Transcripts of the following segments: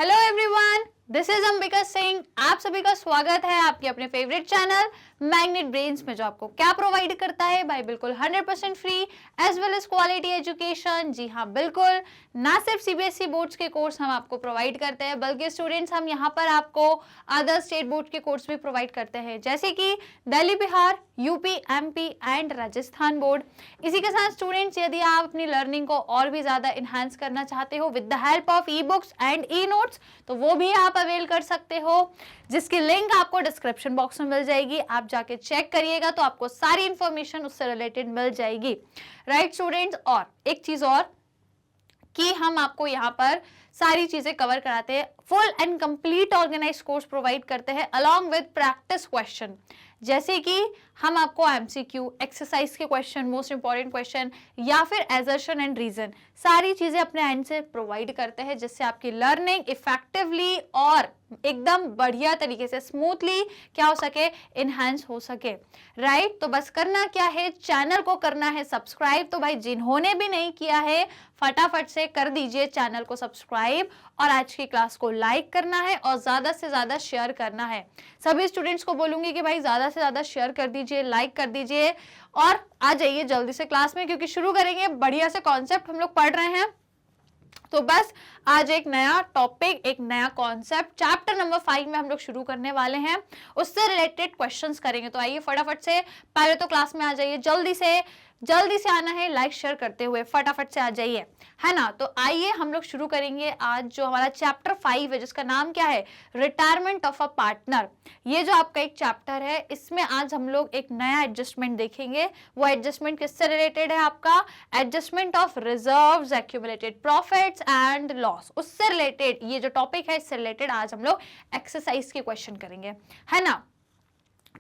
Hello everyone, this is Ambika Singh. आप सभी का स्वागत है आपके अपने फेवरेट चैनल मैग्नेट ब्रेन्स में, जो आपको क्या प्रोवाइड करता है भाई, बिल्कुल 100% free as well as quality education. जी हाँ, बिल्कुल ना सिर्फ सीबीएसई बोर्ड्स के कोर्स हम आपको प्रोवाइड करते हैं, बल्कि स्टूडेंट्स हम यहाँ पर आपको अदर स्टेट बोर्ड के कोर्स भी प्रोवाइड करते हैं, जैसे कि Delhi, Bihar, UP, MP and Rajasthan board. इसी के साथ स्टूडेंट्स, यदि आप अपनी लर्निंग को और भी ज्यादा इन्हांस करना चाहते हो with the help of e books and e notes, तो वो भी आप अवेल कर सकते हो, जिसकी लिंक आपको डिस्क्रिप्शन बॉक्स में मिल जाएगी। आप जाके चेक करिएगा तो आपको सारी इंफॉर्मेशन उससे रिलेटेड मिल जाएगी। राइट स्टूडेंट्स, और एक चीज और कि हम आपको यहाँ पर सारी चीजें कवर कराते हैं, full and complete organized course provide करते हैं अलॉन्ग विद प्रैक्टिस क्वेश्चन, जैसे कि हम आपको एमसीक्यू, एक्सरसाइज के क्वेश्चन, मोस्ट इंपॉर्टेंट क्वेश्चन या फिर एजर्शन एंड रीजन, सारी चीजें अपने एंड से प्रोवाइड करते हैं, जिससे आपकी लर्निंग इफेक्टिवली और एकदम बढ़िया तरीके से स्मूथली क्या हो सके, इनहेंस हो सके। राइट, तो बस करना क्या है, चैनल को करना है सब्सक्राइब। तो भाई जिन्होंने भी नहीं किया है फटाफट से कर दीजिए चैनल को सब्सक्राइब, और आज की क्लास को लाइक करना है और ज्यादा से ज्यादा शेयर करना है। सभी स्टूडेंट्स को बोलूंगी कि भाई ज्यादा से ज्यादा शेयर कर दीजिए, लाइक कर दीजिए और आ जाइए जल्दी से क्लास में, क्योंकि शुरू करेंगे बढ़िया से कॉन्सेप्ट हम लोग पढ़ रहे हैं। तो बस आज एक नया टॉपिक, एक नया कॉन्सेप्ट चैप्टर नंबर 5 में हम लोग शुरू करने वाले हैं, उससे रिलेटेड क्वेश्चंस करेंगे। तो आइए फटाफट से पहले तो क्लास में आ जाइए, जल्दी से आना है, लाइक शेयर करते हुए फटाफट से आ जाइए, है ना। तो आइए हम लोग शुरू करेंगे आज जो हमारा चैप्टर 5 है, जिसका नाम क्या है, रिटायरमेंट ऑफ अ पार्टनर। ये जो आपका एक चैप्टर है, इसमें आज हम लोग एक नया एडजस्टमेंट देखेंगे। वो एडजस्टमेंट किससे रिलेटेड है, आपका adjustment of reserves, accumulated profits and loss, उससे रिलेटेड ये जो टॉपिक है, इससे रिलेटेड आज हम लोग एक्सरसाइज के क्वेश्चन करेंगे, है ना।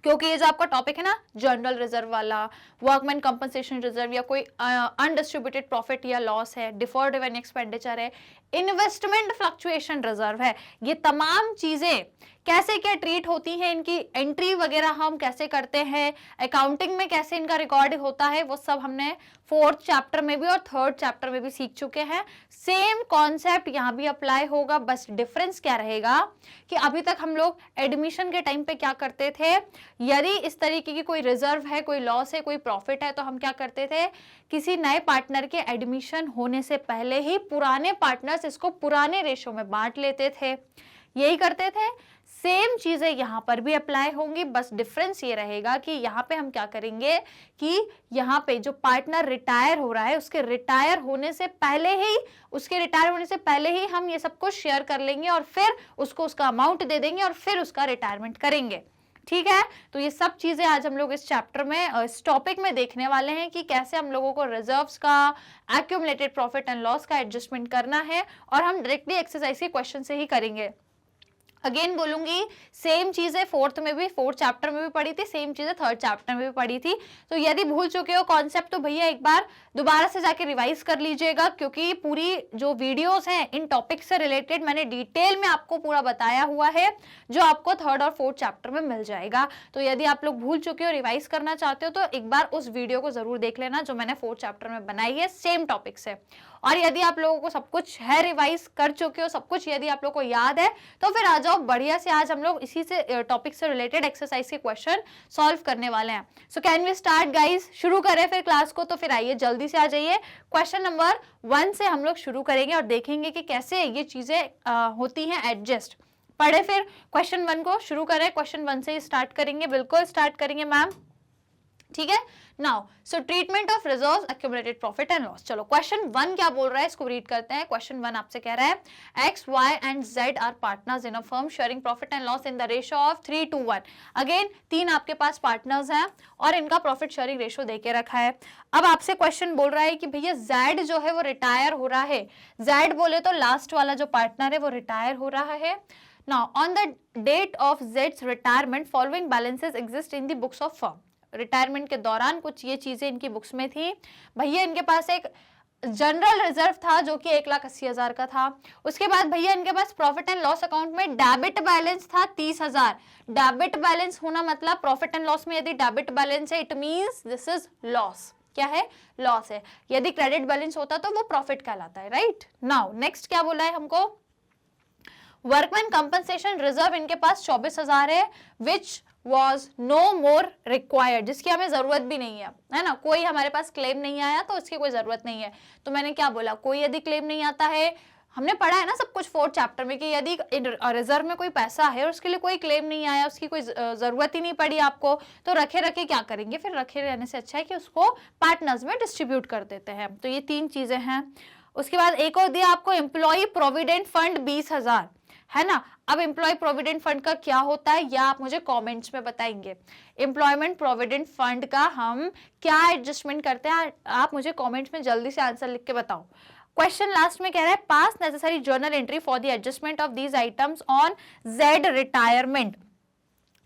क्योंकि ये जो आपका टॉपिक है ना, जनरल रिजर्व वाला, वर्कमैन कंपनसेशन रिजर्व, या कोई अनडिस्ट्रीब्यूटेड प्रॉफिट या लॉस है, डिफर्ड रेवेन्यू एक्सपेंडिचर है, इन्वेस्टमेंट फ्लक्चुएशन रिजर्व है, ये तमाम चीजें कैसे क्या ट्रीट होती हैं, इनकी एंट्री वगैरह हम कैसे करते हैं, अकाउंटिंग में कैसे इनका रिकॉर्ड होता है, वो सब हमने 4th चैप्टर में भी और 3rd चैप्टर में भी सीख चुके हैं। सेम कॉन्सेप्ट यहाँ भी अप्लाई होगा, बस डिफरेंस क्या रहेगा कि अभी तक हम लोग एडमिशन के टाइम पे क्या करते थे, यदि इस तरीके की कोई रिजर्व है, कोई लॉस है, कोई प्रॉफिट है, तो हम क्या करते थे, किसी नए पार्टनर के एडमिशन होने से पहले ही पुराने पार्टनर्स इसको पुराने रेशो में बांट लेते थे, यही करते थे। सेम चीजें यहाँ पर भी अप्लाई होंगी, बस डिफरेंस ये रहेगा कि यहाँ पे हम क्या करेंगे कि यहाँ पे जो पार्टनर रिटायर हो रहा है, उसके रिटायर होने से पहले ही हम ये सब कुछ शेयर कर लेंगे और फिर उसको उसका अमाउंट दे देंगे और फिर उसका रिटायरमेंट करेंगे। ठीक है, तो ये सब चीजें आज हम लोग इस चैप्टर में, इस टॉपिक में देखने वाले हैं कि कैसे हम लोगों को रिजर्व्स का, एक्यूमुलेटेड प्रॉफिट एंड लॉस का एडजस्टमेंट करना है, और हम डायरेक्टली एक्सरसाइज के क्वेश्चन से ही करेंगे। अगेन बोलूंगी, सेम चीजें 4th में भी, 4th चैप्टर में भी पढ़ी थी, सेम चीजें 3rd चैप्टर में भी पढ़ी थी। तो यदि भूल चुके हो कॉन्सेप्ट, तो भैया एक बार दोबारा से जाके रिवाइज कर लीजिएगा, क्योंकि पूरी जो वीडियोस हैं इन टॉपिक से रिलेटेड मैंने डिटेल में आपको पूरा बताया हुआ है, जो आपको 3rd और 4th चैप्टर में मिल जाएगा। तो यदि आप लोग भूल चुके हो, रिवाइज करना चाहते हो, तो एक बार उस वीडियो को जरूर देख लेना जो मैंने 4th चैप्टर में बनाई है सेम टॉपिक से। और यदि आप लोगों को सब कुछ है, रिवाइज कर चुके हो सब कुछ, यदि आप लोगों को याद है, तो फिर आ जाओ बढ़िया से, आज हम लोग इसी से टॉपिक से रिलेटेड एक्सरसाइज के क्वेश्चन सॉल्व करने वाले हैं। So can we start guys, शुरू करें फिर क्लास को। तो फिर आइए जल्दी से आ जाइए, क्वेश्चन नंबर 1 से हम लोग शुरू करेंगे और देखेंगे कि कैसे ये चीजें होती हैं एडजस्ट। पढ़े फिर क्वेश्चन 1 को, शुरू करें, क्वेश्चन 1 से ही स्टार्ट करेंगे, बिल्कुल स्टार्ट करेंगे मैम, ठीक है। Now so treatment of reserves, accumulated profit and loss. चलो क्वेश्चन 1 क्या बोल रहा है, इसको रीड करते हैं। क्वेश्चन 1 आपसे कह रहा है X, Y and Z are partners in a firm sharing profit and loss in the ratio of 3:1। Again 3 आपके पास पार्टनर्स हैं और इनका प्रॉफिट शेयरिंग रेशियो देके रखा है। अब आपसे क्वेश्चन बोल रहा है कि भैया जेड जो है वो रिटायर हो रहा है, जेड बोले तो लास्ट वाला जो पार्टनर है वो रिटायर हो रहा है। Now on the date of Z's retirement, following balances exist in the books of firm. Retirement के दौरान कुछ ये चीजें इनकी बुक्स में थी। भैया इनके पास एक जनरल रिजर्व था जो कि 1,80,000 का था। उसके बाद भैया इनके पास प्रॉफिट एंड लॉस अकाउंट में डेबिट बैलेंस था 30,000। डेबिट बैलेंस होना मतलब प्रॉफिट एंड लॉस में यदि डेबिट बैलेंस है, it means this is loss. क्या है, लॉस है। यदि क्रेडिट बैलेंस होता तो वो प्रॉफिट कहलाता है, राइट। नाउ नेक्स्ट क्या बोला है हमको, वर्कमैन कंपनसेशन रिजर्व इनके पास 24,000 है, which was no more required, जिसकी हमें जरूरत भी नहीं है ना, कोई हमारे पास क्लेम नहीं आया तो उसकी कोई जरूरत नहीं है। तो मैंने क्या बोला, कोई यदि क्लेम नहीं आता है, हमने पढ़ा है ना सब कुछ 4th चैप्टर में कि यदि रिजर्व में कोई पैसा है और उसके लिए कोई क्लेम नहीं आया, उसकी कोई जरूरत ही नहीं पड़ी आपको, तो रखे रखे क्या करेंगे, फिर रखे रहने से अच्छा है कि उसको पार्टनर्स में डिस्ट्रीब्यूट कर देते हैं। तो ये 3 चीजें हैं। उसके बाद एक और दिया आपको एम्प्लॉय प्रोविडेंट फंड 20,000, है ना। अब एम्प्लॉय प्रोविडेंट फंड का क्या होता है या आप मुझे कमेंट्स में बताएंगे। एम्प्लॉयमेंट प्रोविडेंट फंड का हम क्या एडजस्टमेंट करते हैं, आप मुझे कमेंट्स में जल्दी से आंसर लिख के बताओ। क्वेश्चन लास्ट में कह रहा है पास necessary journal entry for the adjustment of these items on Z retirement.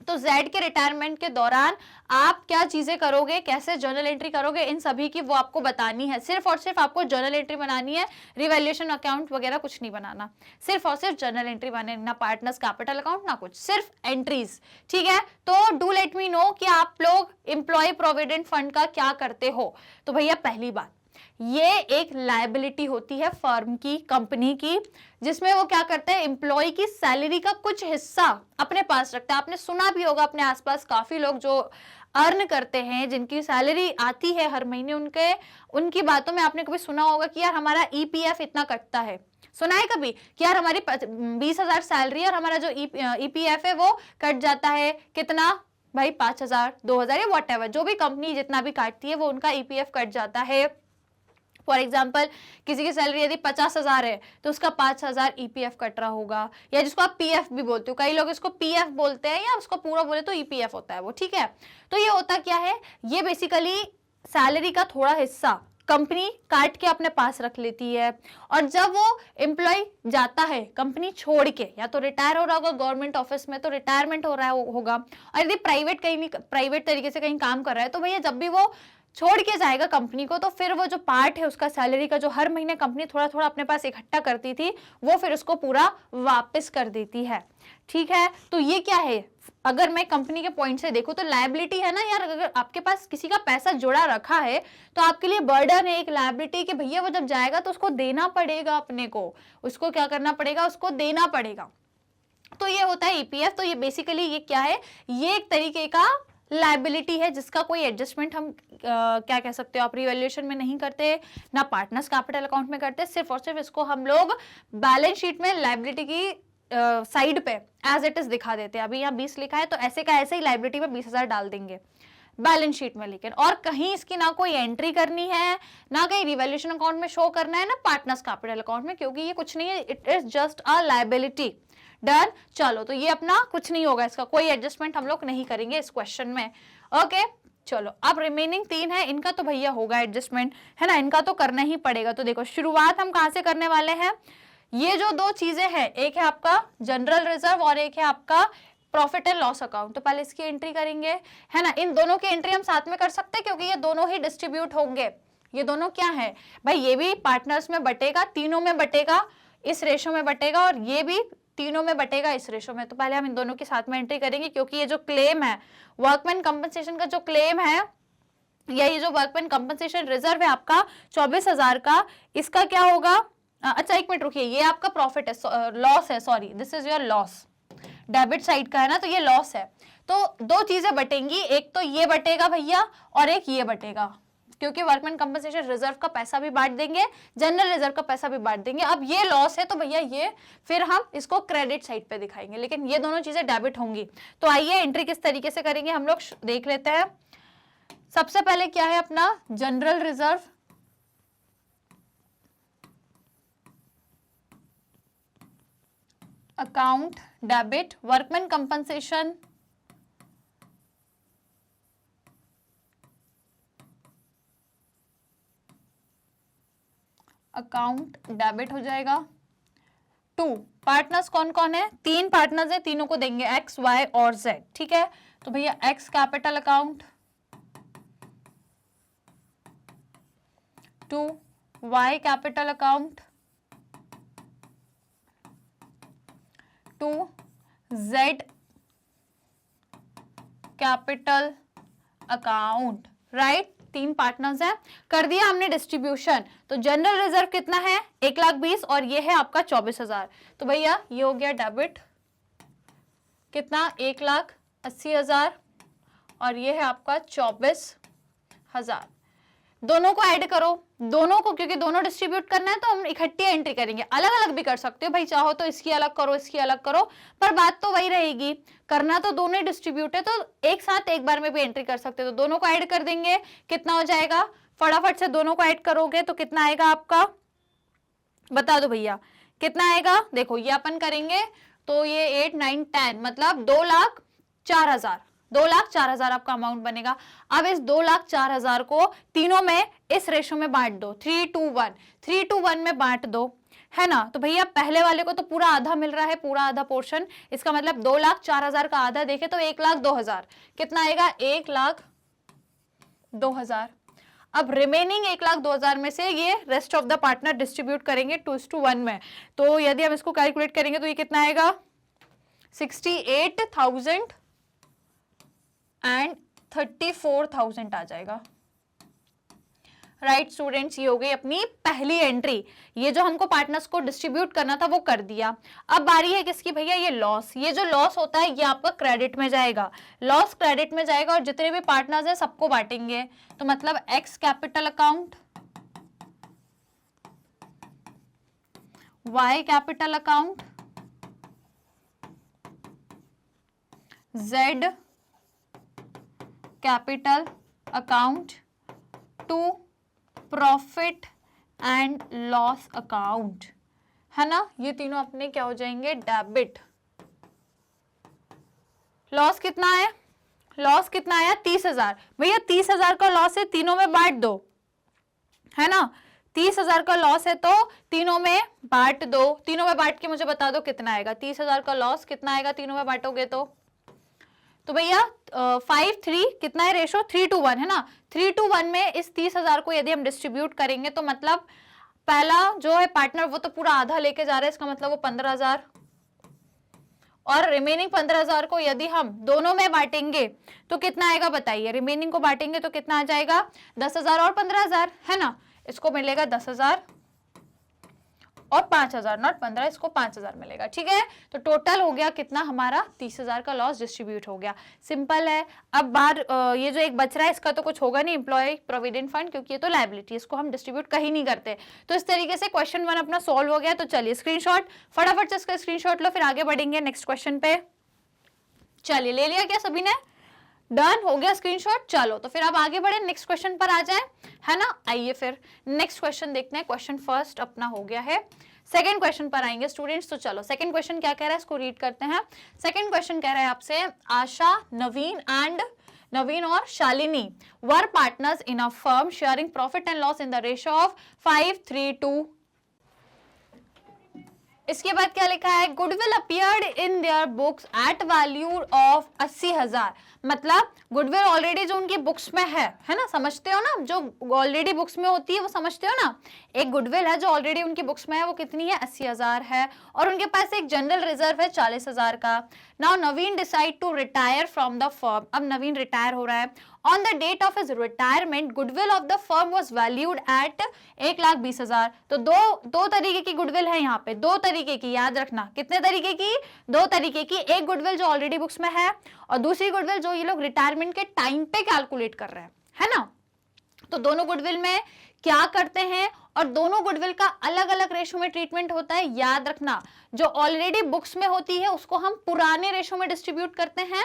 तो जेड के रिटायरमेंट के दौरान आप क्या चीजें करोगे, कैसे जर्नल एंट्री करोगे, इन सभी की वो आपको बतानी है। सिर्फ और सिर्फ आपको जर्नल एंट्री बनानी है, रिवैल्यूएशन अकाउंट वगैरह कुछ नहीं बनाना, सिर्फ और सिर्फ जर्नल एंट्री बनानी, ना पार्टनर्स कैपिटल अकाउंट ना कुछ, सिर्फ एंट्रीज। ठीक है, तो डू लेट मी नो कि आप लोग एम्प्लॉय प्रोविडेंट फंड का क्या करते हो। तो भैया पहली बात, ये एक लायबिलिटी होती है फर्म की, कंपनी की, जिसमें वो क्या करते हैं, एम्प्लॉय की सैलरी का कुछ हिस्सा अपने पास रखता है। आपने सुना भी होगा अपने आसपास काफी लोग जो अर्न करते हैं, जिनकी सैलरी आती है हर महीने, उनकी बातों में आपने कभी सुना होगा कि यार हमारा ईपीएफ इतना कटता है। सुना है कभी कि यार हमारी 20,000 सैलरी है और हमारा जो ईपीएफ है वो कट जाता है कितना भाई, 5,000 2,000 या वॉट एवर, जो भी कंपनी जितना भी काटती है वो उनका ईपीएफ कट जाता है। फॉर एग्जाम्पल किसी की सैलरी यदि 50,000 है तो उसका 5,000 ईपीएफ कट रहा होगा, या जिसको आप पीएफ भी बोलते हो, कई लोग इसको पीएफ बोलते हैं या उसको पूरा बोले तो ईपीएफ होता है वो। ठीक है, तो ये होता क्या है, ये बेसिकली सैलरी का थोड़ा हिस्सा कंपनी काट के अपने पास रख लेती है, और जब वो एम्प्लॉय जाता है कंपनी छोड़ के, या तो रिटायर हो रहा होगा गवर्नमेंट ऑफिस में तो रिटायरमेंट हो रहा होगा, और यदि प्राइवेट तरीके से कहीं काम कर रहा है तो भैया जब भी वो छोड़ के जाएगा कंपनी को, तो फिर वो जो पार्ट है उसका सैलरी का, जो हर महीने कंपनी थोड़ा थोड़ा अपने पास इकट्ठा करती थी, वो फिर उसको पूरा वापस कर देती है। ठीक है, तो ये क्या है, अगर मैं कंपनी के पॉइंट से देखूं तो लायबिलिटी है ना यार। अगर आपके पास किसी का पैसा जुड़ा रखा है तो आपके लिए बर्डन है, एक लायबिलिटी, कि भैया वो जब जाएगा तो उसको देना पड़ेगा, अपने को उसको क्या करना पड़ेगा, उसको देना पड़ेगा। तो ये होता है ईपीएफ। तो ये बेसिकली ये क्या है, ये एक तरीके का लायबिलिटी है जिसका कोई एडजस्टमेंट हम क्या कह सकते हो, आप रिवैल्यूएशन में नहीं करते, ना पार्टनर्स कैपिटल अकाउंट में करते, सिर्फ और सिर्फ इसको हम लोग बैलेंस शीट में लायबिलिटी की साइड पे एज इट इज दिखा देते हैं। अभी यहाँ 20 लिखा है तो ऐसे का ऐसे ही लायबिलिटी में 20,000 डाल देंगे बैलेंस शीट में, लेकिन और कहीं इसकी ना कोई एंट्री करनी है, ना कहीं रिवैल्यूएशन अकाउंट में शो करना है, ना पार्टनर्स कैपिटल अकाउंट में, क्योंकि ये कुछ नहीं है, it is just a liability. Done, चलो, तो ये अपना कुछ नहीं होगा, इसका कोई एडजस्टमेंट हम लोग नहीं करेंगे इस क्वेश्चन में। ओके, चलो, अब रिमेनिंग 3 है, इनका तो भैया होगा एडजस्टमेंट, है ना, इनका तो करना ही पड़ेगा। तो देखो शुरुआत हम कहां से करने वाले हैं, ये जो 2 चीजें हैं, एक है आपका जनरल रिजर्व और एक है आपका प्रॉफिट एंड लॉस अकाउंट। तो पहले इसकी एंट्री करेंगे, है ना। इन दोनों की एंट्री हम साथ में कर सकते हैं क्योंकि ये दोनों ही डिस्ट्रीब्यूट होंगे। ये दोनों क्या है भाई, ये भी पार्टनर्स में बटेगा, तीनों में बटेगा, इस रेशो में बटेगा, और ये भी तीनों में बटेगा इस रेशो में। तो पहले हम इन दोनों के साथ में एंट्री करेंगे, क्योंकि ये जो क्लेम है वर्कमैन कंपनसेशन का, जो क्लेम है, या ये जो वर्कमैन कंपनसेशन रिजर्व है आपका 24,000 का, इसका क्या होगा। अच्छा एक मिनट रुकिए, ये आपका प्रॉफिट है, लॉस है, sorry, this is your loss, debit side का है ना, तो ये लॉस है। तो 2 चीजें बटेंगी, एक तो ये बटेगा भैया और एक ये बटेगा, क्योंकि वर्कमैन कंपनसेशन रिजर्व का पैसा भी बांट देंगे, जनरल रिजर्व का पैसा भी बांट देंगे। अब ये लॉस है तो भैया ये फिर हम इसको क्रेडिट साइड पे दिखाएंगे, लेकिन ये दोनों चीजें डेबिट होंगी। तो आइए एंट्री किस तरीके से करेंगे हम लोग देख लेते हैं। सबसे पहले क्या है अपना general reserve, account debit, workman compensation account debit हो जाएगा। 2 पार्टनर्स कौन कौन है, 3 पार्टनर्स है, तीनों को देंगे एक्स वाई और जेड। ठीक है, तो भैया X capital account, 2 Y capital account, 2 Z capital account, right. 3 partners हैं, कर दिया हमने डिस्ट्रीब्यूशन। तो जनरल रिजर्व कितना है 1,20,000 और ये है आपका 24,000। तो भैया ये हो गया डेबिट कितना 1,80,000 और ये है आपका 24,000। दोनों को ऐड करो, दोनों को, क्योंकि दोनों डिस्ट्रीब्यूट करना है तो हम इकट्ठी एंट्री करेंगे। अलग अलग भी कर सकते हो भाई, चाहो तो इसकी अलग करो इसकी अलग करो, पर बात तो वही रहेगी, करना तो दोनों ही डिस्ट्रीब्यूट है, तो एक साथ एक बार में भी एंट्री कर सकते हो। तो दोनों को ऐड कर देंगे, कितना हो जाएगा, फटाफट से दोनों को ऐड करोगे तो कितना आएगा आपका, बता दो भैया कितना आएगा। देखो ये अपन करेंगे तो ये 8, 9, 10 मतलब 2,04,000, 2,04,000 आपका अमाउंट बनेगा। अब इस 2,04,000 को तीनों में इस रेशो में बांट दो, 3:1, 3:1 में बांट दो, है ना। तो भैया पहले वाले को तो पूरा आधा मिल रहा है, पूरा आधा पोर्शन, इसका मतलब 2,04,000 का आधा देखे तो 1,02,000, कितना आएगा 1,02,000। अब रिमेनिंग 1,02,000 में से ये rest of the partner distribute करेंगे 2:1 में। तो यदि हम इसको कैलकुलेट करेंगे तो ये कितना आएगा 68,000 एंड 34,000 आ जाएगा। राइट स्टूडेंट्स, ये हो गई अपनी पहली एंट्री। ये जो हमको पार्टनर्स को डिस्ट्रीब्यूट करना था वो कर दिया। अब बारी है किसकी भैया, ये लॉस। ये जो लॉस होता है ये आपका क्रेडिट में जाएगा, लॉस क्रेडिट में जाएगा और जितने भी पार्टनर्स हैं सबको बांटेंगे। तो मतलब X capital account, Y capital account, Z capital account to profit and loss account, है ना। ये तीनों अपने क्या हो जाएंगे डेबिट। लॉस कितना है, लॉस कितना आया 30,000। भैया 30,000 का लॉस है, तीनों में बांट दो, है ना। 30,000 का लॉस है तो तीनों में बांट दो, तीनों में बांट के मुझे बता दो कितना आएगा। 30,000 का लॉस कितना आएगा तीनों में बांटोगे तो भैया 5:3 कितना है रेशो 3:1 है ना। 3:1 में इस 30,000 को यदि हम डिस्ट्रीब्यूट करेंगे तो मतलब पहला जो है पार्टनर वो तो पूरा आधा लेके जा रहा है, इसका मतलब वो 15,000 और रिमेनिंग 15,000 को यदि हम दोनों में बांटेंगे तो कितना आएगा बताइए। रिमेनिंग को बांटेंगे तो कितना आ जाएगा 10,000 और 15,000, है ना। इसको मिलेगा 10,000 और 5,000, नॉट 15, इसको 5,000 मिलेगा, ठीक है। तो टोटल हो गया कितना हमारा 30,000 का लॉस डिस्ट्रीब्यूट हो गया। सिंपल है। अब बार ये जो एक बच रहा है इसका तो कुछ होगा नहीं, एम्प्लॉय प्रोविडेंट फंड, क्योंकि ये तो लायबिलिटी, इसको हम डिस्ट्रीब्यूट कहीं नहीं करते। तो इस तरीके से क्वेश्चन 1 अपना सॉल्व हो गया। तो चलिए स्क्रीनशॉट, फटाफट से इसका स्क्रीनशॉट लो, फिर आगे बढ़ेंगे नेक्स्ट क्वेश्चन पे। चलिए ले लिया क्या सभी ने, डन हो गया स्क्रीनशॉट। चलो तो फिर अब आगे बढ़े, नेक्स्ट क्वेश्चन पर आ जाए, है ना। आइए फिर नेक्स्ट क्वेश्चन देखते हैं। क्वेश्चन फर्स्ट अपना हो गया है, सेकंड क्वेश्चन पर आएंगे स्टूडेंट्स। तो चलो सेकंड क्वेश्चन क्या कह रहा है इसको रीड करते हैं। सेकंड क्वेश्चन कह रहा है आपसे, आशा, नवीन और शालिनी वर partners in a firm sharing profit and loss in the ratio of 5:3:2। इसके बाद क्या लिखा है, goodwill appeared in their books at value of 80,000। मतलब गुडविल ऑलरेडी जो उनकी बुक्स में है ना, समझते हो ना, जो ऑलरेडी बुक्स में होती है वो समझते हो ना। एक गुडविल है जो ऑलरेडी उनकी बुक्स में है, वो कितनी है 80,000 है, और उनके पास एक जनरल रिजर्व है 40,000 का। Now Naveen decide to retire from the firm. अब नवीन रिटायर हो रहा है। On the date of his retirement, goodwill of the firm was valued at 1,20,000। तो दो तरीके की गुडविल है यहाँ पे, दो तरीके की, याद रखना। कितने तरीके की, दो तरीके की। एक गुडविल जो ऑलरेडी बुक्स में है और दूसरी गुडविल जो ये लोग रिटायरमेंट के टाइम पे कैलकुलेट कर रहे हैं, है ना। तो दोनों गुडविल में क्या करते हैं, और दोनों गुडविल का अलग अलग रेशो में ट्रीटमेंट होता है। याद रखना, जो ऑलरेडी बुक्स में होती है उसको हम पुराने रेशो में डिस्ट्रीब्यूट करते हैं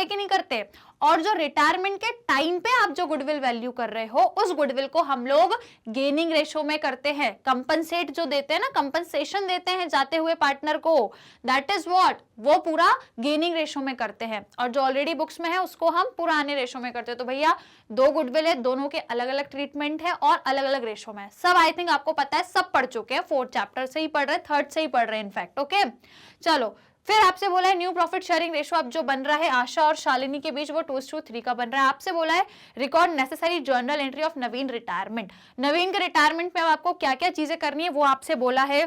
कि नहीं करते, और जो रिटायरमेंट के टाइम पे आप जो गुडविल वैल्यू कर रहे हो उस गुडविल को हम लोग गेनिंग रेशो में करते हैं। कंपनसेट जो देते हैं ना, कंपनसेशन देते हैं जाते हुए पार्टनर को, दैट इज व्हाट, वो पूरा गेनिंग रेशो में करते हैं, और जो ऑलरेडी बुक्स में है उसको हम पुराने रेशो में करते हैं। तो भैया दो गुडविल है, दोनों के अलग अलग ट्रीटमेंट है और अलग अलग रेशो में है। सब आई थिंक आपको पता है, सब पढ़ चुके हैं, 4th चैप्टर से ही पढ़ रहे हैं, 3rd से ही पढ़ रहे हैं इनफैक्ट। ओके चलो फिर आपसे बोला है न्यू प्रॉफिट शेयरिंग रेशो अब जो बन रहा है आशा और शालिनी के बीच वो 2:3 का बन रहा है। आपसे बोला है record necessary journal entry of नवीन रिटायरमेंट। नवीन के रिटायरमेंट में अब आपको क्या क्या चीजें करनी है वो आपसे बोला है।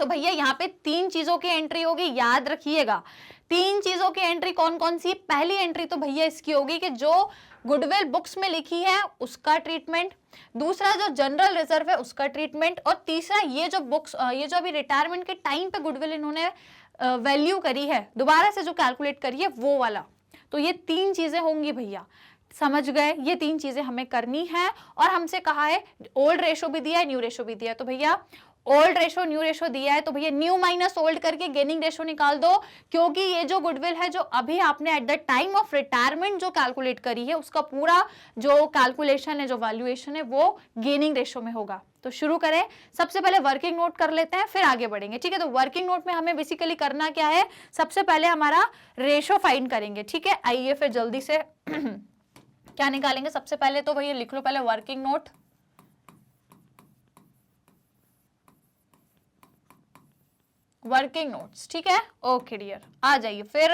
तो भैया यहाँ पे 3 चीजों की एंट्री होगी, याद रखिएगा। 3 चीजों की एंट्री कौन कौन सी। पहली एंट्री तो भैया इसकी होगी कि जो गुडविल बुक्स में लिखी है उसका ट्रीटमेंट, दूसरा जो जनरल रिजर्व है उसका ट्रीटमेंट, और तीसरा ये जो बुक्स ये जो अभी रिटायरमेंट के टाइम पे गुडविल इन्होंने वैल्यू करी है, दोबारा से जो कैलकुलेट करी है वो वाला। तो ये 3 चीजें होंगी भैया, समझ गए? ये 3 चीजें हमें करनी है। और हमसे कहा है ओल्ड रेशो भी दिया है, न्यू रेशो भी दिया है, तो भैया ओल्ड रेशो न्यू रेशो दिया है तो भैया न्यू माइनस ओल्ड करके गेनिंग रेशो निकाल दो, क्योंकि ये जो गुडविल है जो अभी आपने at the time of retirement जो कैलकुलेट करी है उसका पूरा जो कैलकुलेशन है, जो वैल्यूएशन है वो गेनिंग रेशो में होगा। तो शुरू करें, सबसे पहले वर्किंग नोट कर लेते हैं फिर आगे बढ़ेंगे, ठीक है? तो वर्किंग नोट में हमें बेसिकली करना क्या है, सबसे पहले हमारा रेशो फाइंड करेंगे, ठीक है? आइए फिर जल्दी से क्या निकालेंगे सबसे पहले, तो भैया लिख लो पहले वर्किंग नोट। वर्किंग नोट्स, ठीक है? ओके डियर, आ जाइए फिर।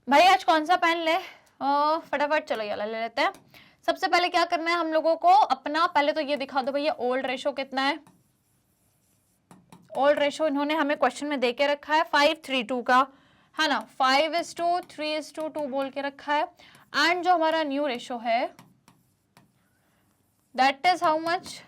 भाई आज कौन सा पेन ले, फटाफट चलो ये ले लेते हैं। सबसे पहले क्या करना है हम लोगों को अपना, पहले तो ये दिखा दो भैया ओल्ड रेशो कितना है। ओल्ड रेशो इन्होंने हमें क्वेश्चन में दे के रखा है 5:3:2 का, है ना? 5:3:2 बोल के रखा है। एंड जो हमारा न्यू रेशो है दैट इज हाउ मच,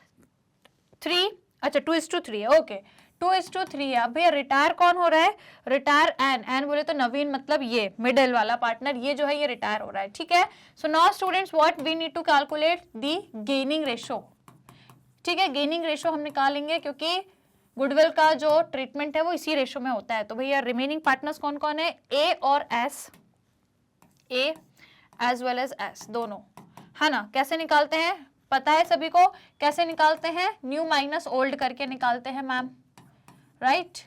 3, अच्छा 2:3 है, ओके 2:3 है। अब भैया रिटायर कौन हो रहा है, रिटायर एन बोले तो नवीन, मतलब ये मिडिल वाला पार्टनर ये जो है ये रिटायर हो रहा है, ठीक है? So now students what we need to calculate the gaining ratio, ठीक है? गेनिंग रेशो हम निकालेंगे क्योंकि गुडविल का जो ट्रीटमेंट है वो इसी रेशो में होता है। तो भैया रिमेनिंग पार्टनर्स कौन कौन है, ए और एस, ए एज वेल एज एस दोनों, है ना? कैसे निकालते हैं पता है सभी को, कैसे निकालते हैं, न्यू माइनस ओल्ड करके निकालते हैं ma'am, right?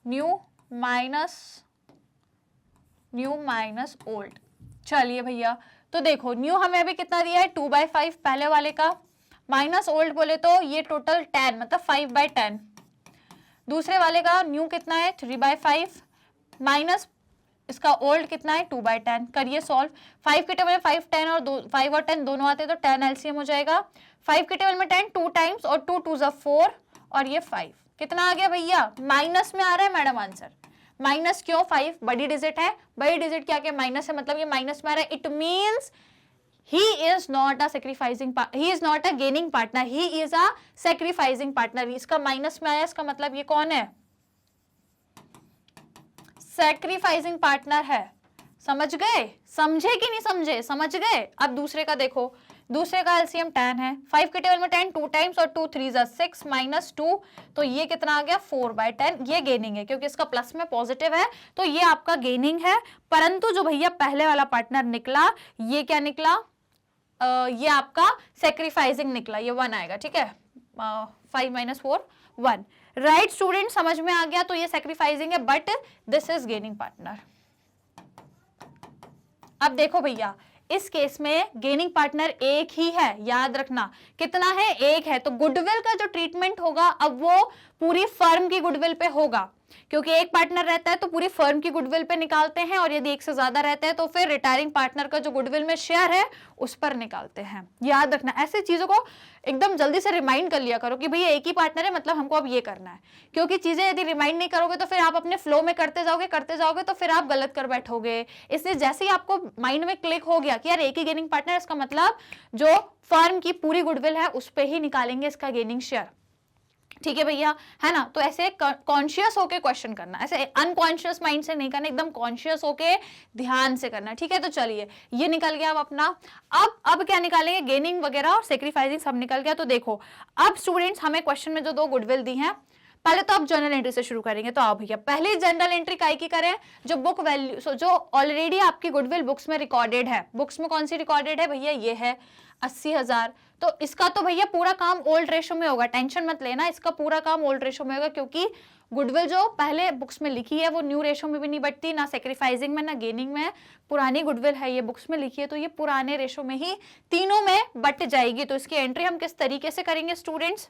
New minus old. चलिए भैया, तो देखो न्यू हमें अभी कितना दिया है 2/5 पहले वाले का, माइनस ओल्ड बोले तो ये टोटल 10 मतलब 5/10, दूसरे वाले का न्यू कितना है 3/5 माइनस इसका ओल्ड कितना है 2/10। करिए सॉल्व, 5 के टेबल में 5 10 और 5 और 10 दोनों आते हैं तो 10 एलसीएम हो जाएगा। 5 के टेबल में 10 2 टाइम्स और 2 2 ज़ा 4 और ये 5, कितना आ गया भैया, माइनस में आ रहा है मैडम आंसर। माइनस क्यों, 5 बड़ी डिजिट है, बड़ी डिजिट क्या क्या माइनस है, मतलब ये माइनस में आ रहा है। It means he is not a sacrificing he is not a gaining partner, he is a sacrificing partner। इसका माइनस में आया, इसका मतलब ये कौन है, सैक्रिफाइसिंग पार्टनर है। समझ गए, समझे कि नहीं समझे, समझ गए? अब दूसरे का देखो, दूसरे का एलसीएम 10 है, 5 के टेबल में 10 2 टाइम्स और 2 3 ज़ा 6 माइनस 2, तो ये कितना आ गया 4/10। ये गेनिंग है क्योंकि इसका प्लस में पॉजिटिव है, तो ये आपका गेनिंग है। परंतु जो भैया पहले वाला पार्टनर निकला ये क्या निकला, ये आपका सेक्रीफाइसिंग निकला, ये 1 आएगा, ठीक है? 5 - 4 1, राइट स्टूडेंट? समझ में आ गया? तो ये सेक्रीफाइसिंग है but this is gaining partner. अब देखो भैया इस केस में गेनिंग पार्टनर एक ही है, याद रखना कितना है, एक है। तो गुडविल का जो ट्रीटमेंट होगा अब वो पूरी फर्म की गुडविल पे होगा, क्योंकि एक पार्टनर रहता है तो पूरी फर्म की गुडविल पे निकालते हैं, और यदि एक से ज्यादा रहता है तो फिर रिटायरिंग पार्टनर का जो गुडविल में शेयर है उस पर निकालते हैं। याद रखना, ऐसे चीजों को एकदम जल्दी से रिमाइंड कर लिया करो कि भैया एक ही पार्टनर है मतलब हमको अब ये करना है, क्योंकि चीजें यदि रिमाइंड नहीं करोगे तो फिर आप अपने फ्लो में करते जाओगे तो फिर आप गलत कर बैठोगे। इसलिए जैसे ही आपको माइंड में क्लिक हो गया कि यार एक ही गेनिंग पार्टनर, इसका मतलब जो फर्म की पूरी गुडविल है उस पर ही निकालेंगे इसका गेनिंग शेयर, ठीक है भैया, है ना? तो ऐसे कॉन्शियस होके क्वेश्चन करना, ऐसे अनकॉन्शियस माइंड से नहीं करना, एकदम कॉन्शियस होके ध्यान से करना, ठीक है? तो चलिए ये निकल गया अब अपना। अब क्या निकालेंगे, गेनिंग वगैरह और सेक्रीफाइसिंग सब निकल गया। तो देखो अब स्टूडेंट्स हमें क्वेश्चन में जो 2 गुडविल दी हैं, पहले तो आप जनरल एंट्री से शुरू करेंगे। तो आप भैया पहले जनरल एंट्री काय की करें, जो बुक वैल्यू जो ऑलरेडी आपकी गुडविल बुक्स में रिकॉर्डेड है। बुक्स में कौन सी रिकॉर्डेड है भैया, ये है 80,000। तो इसका तो भैया पूरा काम ओल्ड रेशो में होगा, टेंशन मत लेना, इसका पूरा काम ओल्ड रेशो में होगा, क्योंकि गुडविल जो पहले बुक्स में लिखी है वो न्यू रेशो में भी नहीं बटती, ना सेक्रीफाइसिंग में ना गेनिंग में। पुरानी गुडविल है ये बुक्स में लिखी है तो ये पुराने रेशो में ही तीनों में बट जाएगी। तो इसकी एंट्री हम किस तरीके से करेंगे स्टूडेंट्स,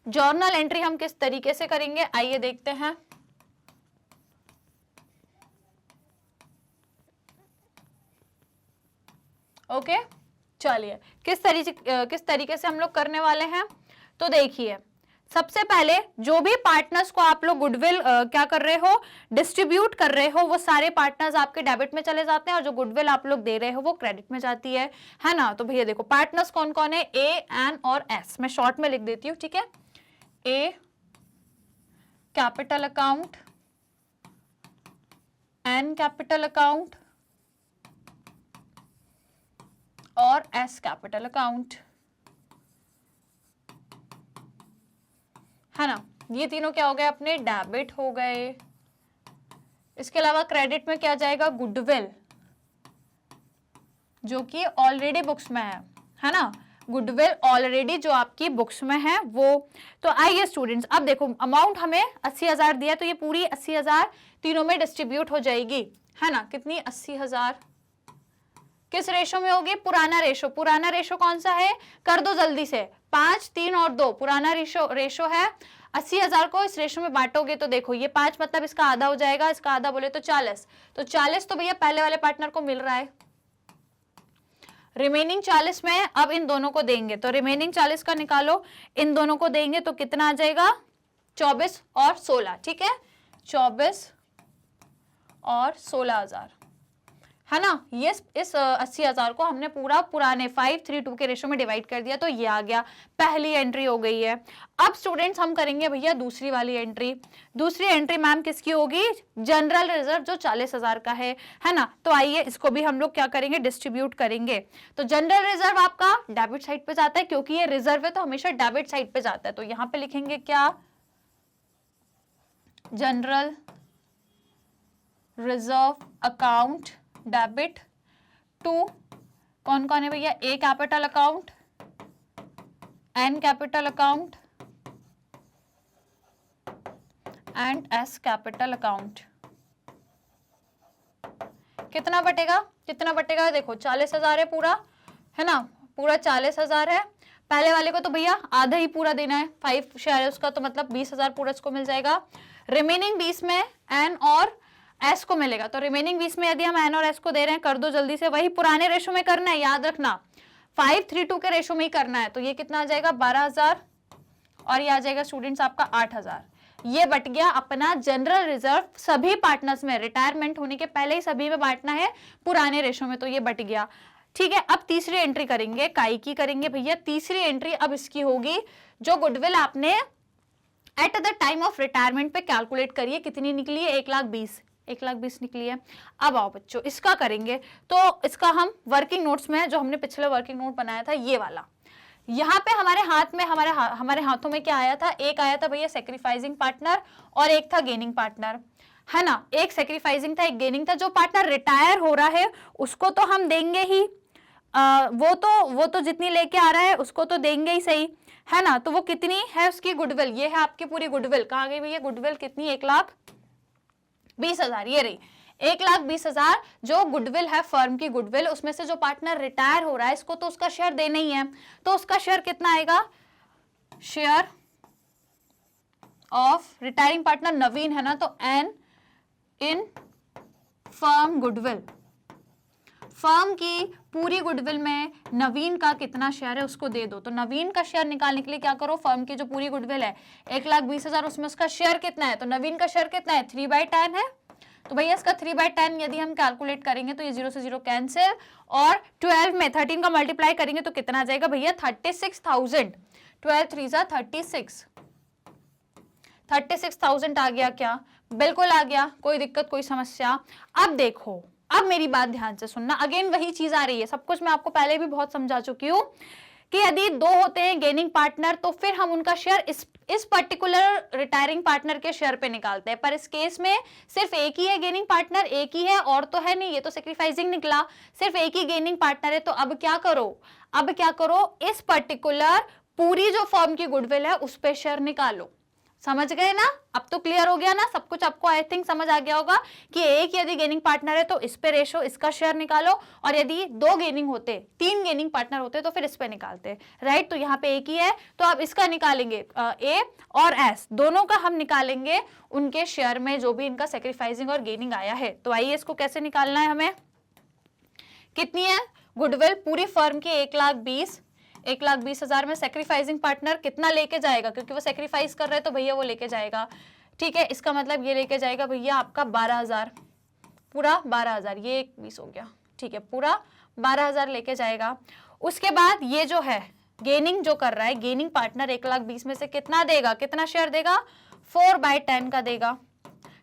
जर्नल एंट्री हम किस तरीके से करेंगे, आइए देखते हैं। ओके चलिए किस तरीके से हम लोग करने वाले हैं। तो देखिए सबसे पहले जो भी पार्टनर्स को आप लोग गुडविल क्या कर रहे हो, डिस्ट्रीब्यूट कर रहे हो, वो सारे पार्टनर्स आपके डेबिट में चले जाते हैं और जो गुडविल आप लोग दे रहे हो वो क्रेडिट में जाती है ना। तो भैया देखो पार्टनर्स कौन कौन है, ए, एन और एस। मैं शॉर्ट में लिख देती हूँ, ठीक है। A capital account, N capital account और एस कैपिटल अकाउंट, है ना। ये तीनों क्या हो गए, अपने डेबिट हो गए। इसके अलावा क्रेडिट में क्या जाएगा, गुडविल, जो कि ऑलरेडी बुक्स में है ना। गुडविल ऑलरेडी जो आपकी बुक्स में है वो। तो आइए स्टूडेंट्स, अब देखो अमाउंट हमें 80,000 दिया, तो ये पूरी 80,000 तीनों में डिस्ट्रीब्यूट हो जाएगी, है ना। कितनी, 80,000 किस रेशो में होगी, पुराना रेशो। पुराना रेशो कौन सा है, कर दो जल्दी से, 5, 3 और 2 पुराना रेशो है। 80,000 को इस रेशो में बांटोगे तो देखो ये 5 मतलब इसका आधा हो जाएगा, इसका आधा बोले तो 40, तो 40 तो भैया पहले वाले पार्टनर को मिल रहा है। रिमेनिंग 40 में अब इन दोनों को देंगे, तो रिमेनिंग 40 का निकालो, इन दोनों को देंगे तो कितना आ जाएगा, 24 और 16, ठीक है। 24 और 16,000, है ना। ये इस 80,000 को हमने पूरा पुराने 5:3:2 के रेशो में डिवाइड कर दिया, तो ये आ गया, पहली एंट्री हो गई है। अब स्टूडेंट्स हम करेंगे भैया दूसरी वाली एंट्री। दूसरी एंट्री मैम किसकी होगी, जनरल रिजर्व जो 40,000 का है ना। तो आइए इसको भी हम लोग क्या करेंगे, डिस्ट्रीब्यूट करेंगे। तो जनरल रिजर्व आपका डेबिट साइड पे जाता है, क्योंकि ये रिजर्व है तो हमेशा डेबिट साइड पे जाता है। तो यहां पे लिखेंगे क्या, general reserve account debit to कौन कौन है भैया, A capital account, N capital account and S capital account. कितना बटेगा, कितना बटेगा, देखो 40,000 है पूरा, है ना, पूरा 40,000 है। पहले वाले को तो भैया आधा ही पूरा देना है, 5 शेयर है उसका, तो मतलब 20,000 पूरा इसको मिल जाएगा। रिमेनिंग 20 में एन और एस को मिलेगा, तो रिमेनिंग 20 में यदि हम एन और एस को दे रहे हैं, कर दो जल्दी से, वही पुराने रेशो में करना है, याद रखना 5:3:2 के रेशो में ही करना है। तो ये कितना आ जाएगा, 12,000 और ये आ जाएगा स्टूडेंट्स आपका 8,000। ये बट गया अपना जनरल रिजर्व सभी पार्टनर्स में, रिटायरमेंट होने के पहले ही सभी में बांटना है पुराने रेशो में, तो ये बट गया, ठीक है। अब तीसरी एंट्री करेंगे, काई की करेंगे भैया। तीसरी एंट्री अब इसकी होगी, जो गुडविल आपने at the time of retirement पे कैलकुलेट करिए, कितनी निकली है, 1,20,000 निकली है। अब आओ बच्चों इसका करेंगे, तो इसका हम वर्किंग नोट्स में, जो हमने पिछले वर्किंग नोट बनाया था ये वाला, यहाँ पे हमारे हाथ में हमारे हाथों में क्या आया था, एक आया था भैया सेक्रीफाइसिंग पार्टनर और एक था गेनिंग पार्टनर, है ना। एक सेक्रीफाइसिंग था, एक गेनिंग था। जो पार्टनर रिटायर हो रहा है उसको तो हम देंगे ही, वो तो जितनी लेके आ रहा है उसको तो देंगे ही, सही है ना। तो वो कितनी है उसकी गुडविल, ये है आपकी पूरी गुडविल। कहाँ गई भैया गुडविल, कितनी, 1,20,000, ये रही 1,20,000 जो गुडविल है फर्म की गुडविल। उसमें से जो पार्टनर रिटायर हो रहा है इसको तो उसका शेयर देना ही है, तो उसका शेयर कितना आएगा, शेयर ऑफ रिटायरिंग पार्टनर नवीन है ना, तो एन इन फर्म गुडविल, फर्म की पूरी गुडविल में नवीन का कितना शेयर है उसको दे दो। तो नवीन का शेयर निकालने के लिए क्या करो, फर्म की जो पूरी गुडविल है 1,20,000, उसमें उसका शेयर कितना है, तो नवीन का शेयर कितना है, 3/10 है। तो भैया इसका 3/10 यदि हम कैलकुलेट करेंगे तो ये 0 से 0 कैंसिल, और 12 में 13 का मल्टीप्लाई करेंगे तो कितना आ जाएगा भैया, 36,000। 12 3 36, 36,000 आ गया क्या, बिल्कुल आ गया, कोई दिक्कत कोई समस्या। अब देखो, अब मेरी बात ध्यान से सुनना, अगेन वही चीज आ रही है, सब कुछ मैं आपको पहले भी बहुत समझा चुकी हूँ कि यदि 2 होते हैं गेनिंग पार्टनर तो फिर हम उनका शेयर इस पर्टिकुलर रिटायरिंग पार्टनर के शेयर पे निकालते हैं, पर इस केस में सिर्फ एक ही है गेनिंग पार्टनर, एक ही है और तो है नहीं, ये तो सेक्रीफाइसिंग निकला, सिर्फ एक ही गेनिंग पार्टनर है। तो अब क्या करो, इस पर्टिकुलर पूरी जो फर्म की गुडविल है उस पे शेयर निकालो। समझ गए ना, अब तो क्लियर हो गया ना सब कुछ, आपको आई थिंक समझ आ गया होगा कि एक यदि गेनिंग पार्टनर है तो इस पे रेशो इसका शेयर निकालो, और यदि 2 गेनिंग होते, 3 गेनिंग पार्टनर होते तो फिर इस पे निकालते, राइट। तो यहाँ पे एक ही है तो अब इसका निकालेंगे, ए और एस दोनों का हम निकालेंगे उनके शेयर में जो भी इनका सेक्रीफाइसिंग और गेनिंग आया है। तो आइए इसको कैसे निकालना है हमें, कितनी है गुडविल पूरी फर्म की, 1,20,000 1,20,000 में सेक्रीफाइसिंग पार्टनर कितना लेके जाएगा, क्योंकि वो सेक्रीफाइस कर रहे हैं तो भैया वो लेके जाएगा। ठीक है, इसका मतलब ये लेके जाएगा भैया आपका 12,000, पूरा 12,000, ये 20 हो गया। ठीक है, पूरा 12,000 लेके जाएगा। उसके बाद ये जो है गेनिंग जो कर रहा है, गेनिंग पार्टनर 1,20,000 में से कितना देगा, कितना शेयर देगा, 4/10 का देगा,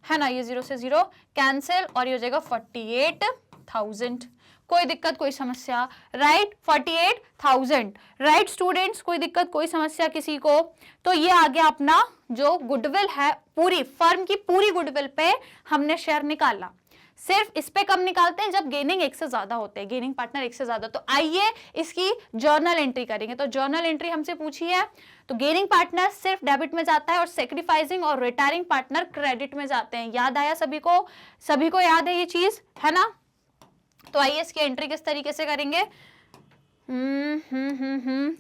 है ना। ये 0 से 0 कैंसिल और ये हो जाएगा 48,000। कोई दिक्कत कोई समस्या, राइट, 48,000, राइट स्टूडेंट्स, कोई दिक्कत कोई समस्या किसी को। तो ये आ गया अपना जो गुडविल है, पूरी फर्म की पूरी गुडविल पे हमने शेयर निकाला। सिर्फ इस पे कब निकालते हैं, जब गेनिंग 1 से ज्यादा होते हैं, गेनिंग पार्टनर 1 से ज्यादा। तो आइए इसकी जर्नल एंट्री करेंगे। तो जर्नल एंट्री हमसे पूछी है, तो गेनिंग पार्टनर सिर्फ डेबिट में जाता है और सेक्रीफाइसिंग और रिटायरिंग पार्टनर क्रेडिट में जाते हैं। याद आया सभी को, सभी को याद है ये चीज, है ना। तो आइए इसकी एंट्री किस तरीके से करेंगे।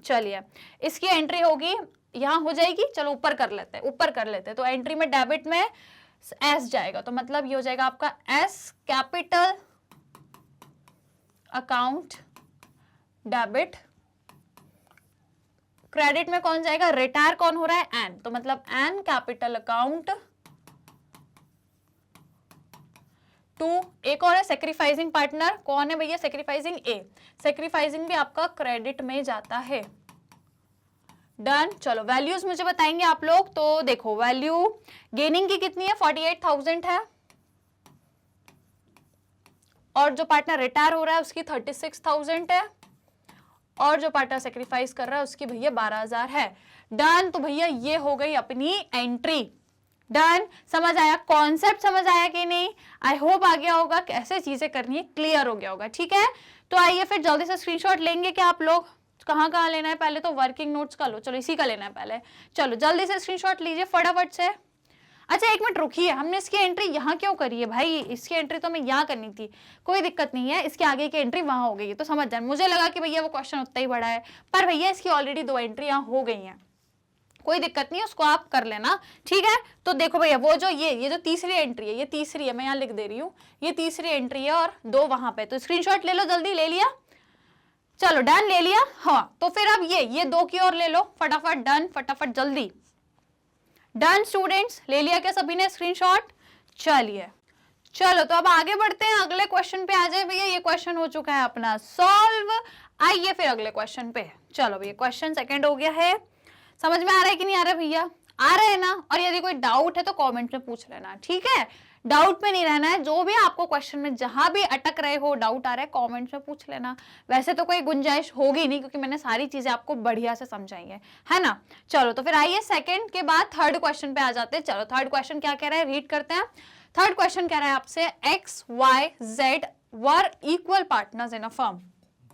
चलिए इसकी एंट्री होगी, यहां हो जाएगी, चलो ऊपर कर लेते हैं, ऊपर कर लेते हैं। तो एंट्री में डेबिट में एस जाएगा, तो मतलब ये हो जाएगा आपका S capital account debit. Credit में कौन जाएगा, रिटायर कौन हो रहा है, एन, तो मतलब एन कैपिटल अकाउंट टू। एक और है सेक्रीफाइसिंग पार्टनर, कौन है भैया, सेक्रीफाइसिंग ए। सेक्रीफाइसिंग भी आपका क्रेडिट में जाता है। डन। चलो वैल्यूज मुझे बताएंगे आप लोग। तो देखो वैल्यू गेनिंग की कितनी है, 48,000 है, और जो पार्टनर रिटायर हो रहा है उसकी 36,000 है, और जो पार्टनर सेक्रीफाइस कर रहा है उसकी भैया 12,000 है। डन। तो भैया ये हो गई अपनी एंट्री। डन। समझ आया, कॉन्सेप्ट समझ आया कि नहीं, आई होप आ गया होगा, कैसे चीजें करनी है क्लियर हो गया होगा। ठीक है, तो आइए फिर जल्दी से स्क्रीनशॉट लेंगे क्या आप लोग, कहाँ लेना है, पहले तो वर्किंग नोट्स का लो, चलो इसी का लेना है पहले, चलो जल्दी से स्क्रीनशॉट लीजिए फटाफट से। अच्छा एक मिनट रुकिए, हमने इसकी एंट्री यहाँ क्यों करी है भाई, इसकी एंट्री तो हमें यहाँ करनी थी, कोई दिक्कत नहीं है, इसके आगे की एंट्री वहां हो गई है, तो समझ जाए। मुझे लगा कि भैया वो क्वेश्चन उतना ही बड़ा है, पर भैया इसकी ऑलरेडी 2 एंट्री यहाँ हो गई हैं, कोई दिक्कत नहीं है, उसको आप कर लेना। ठीक है, तो देखो भैया वो जो ये जो तीसरी एंट्री है, ये तीसरी है, मैं यहाँ लिख दे रही हूँ, ये तीसरी एंट्री है और 2 वहां पे, तो स्क्रीनशॉट ले लो जल्दी, ले लिया, चलो डन, ले लिया। हाँ तो फिर अब ये 2 की ओर ले लो फटाफट, डन, फटाफट जल्दी। डन स्टूडेंट्स, ले लिया क्या सभी ने स्क्रीनशॉट। चलिए चलो तो अब आगे बढ़ते हैं, अगले क्वेश्चन पे आ जाए भैया। ये क्वेश्चन हो चुका है अपना सॉल्व, आइए फिर अगले क्वेश्चन पे। चलो भैया क्वेश्चन सेकंड हो गया है, समझ में आ रहा है कि नहीं आ रहा भैया, आ रहा है ना। और यदि कोई डाउट है तो कमेंट में पूछ लेना, ठीक है, डाउट में नहीं रहना है, जो भी आपको क्वेश्चन में जहां भी अटक रहे हो, डाउट आ रहा है, कमेंट में पूछ लेना। वैसे तो कोई गुंजाइश होगी नहीं, क्योंकि मैंने सारी चीजें आपको बढ़िया से समझाई है ना। चलो तो फिर आइए सेकंड के बाद थर्ड क्वेश्चन पे आ जाते हैं। चलो थर्ड क्वेश्चन क्या कह रहा है, रीड करते हैं। थर्ड क्वेश्चन कह रहा है आपसे, X Y Z were equal partners in a firm.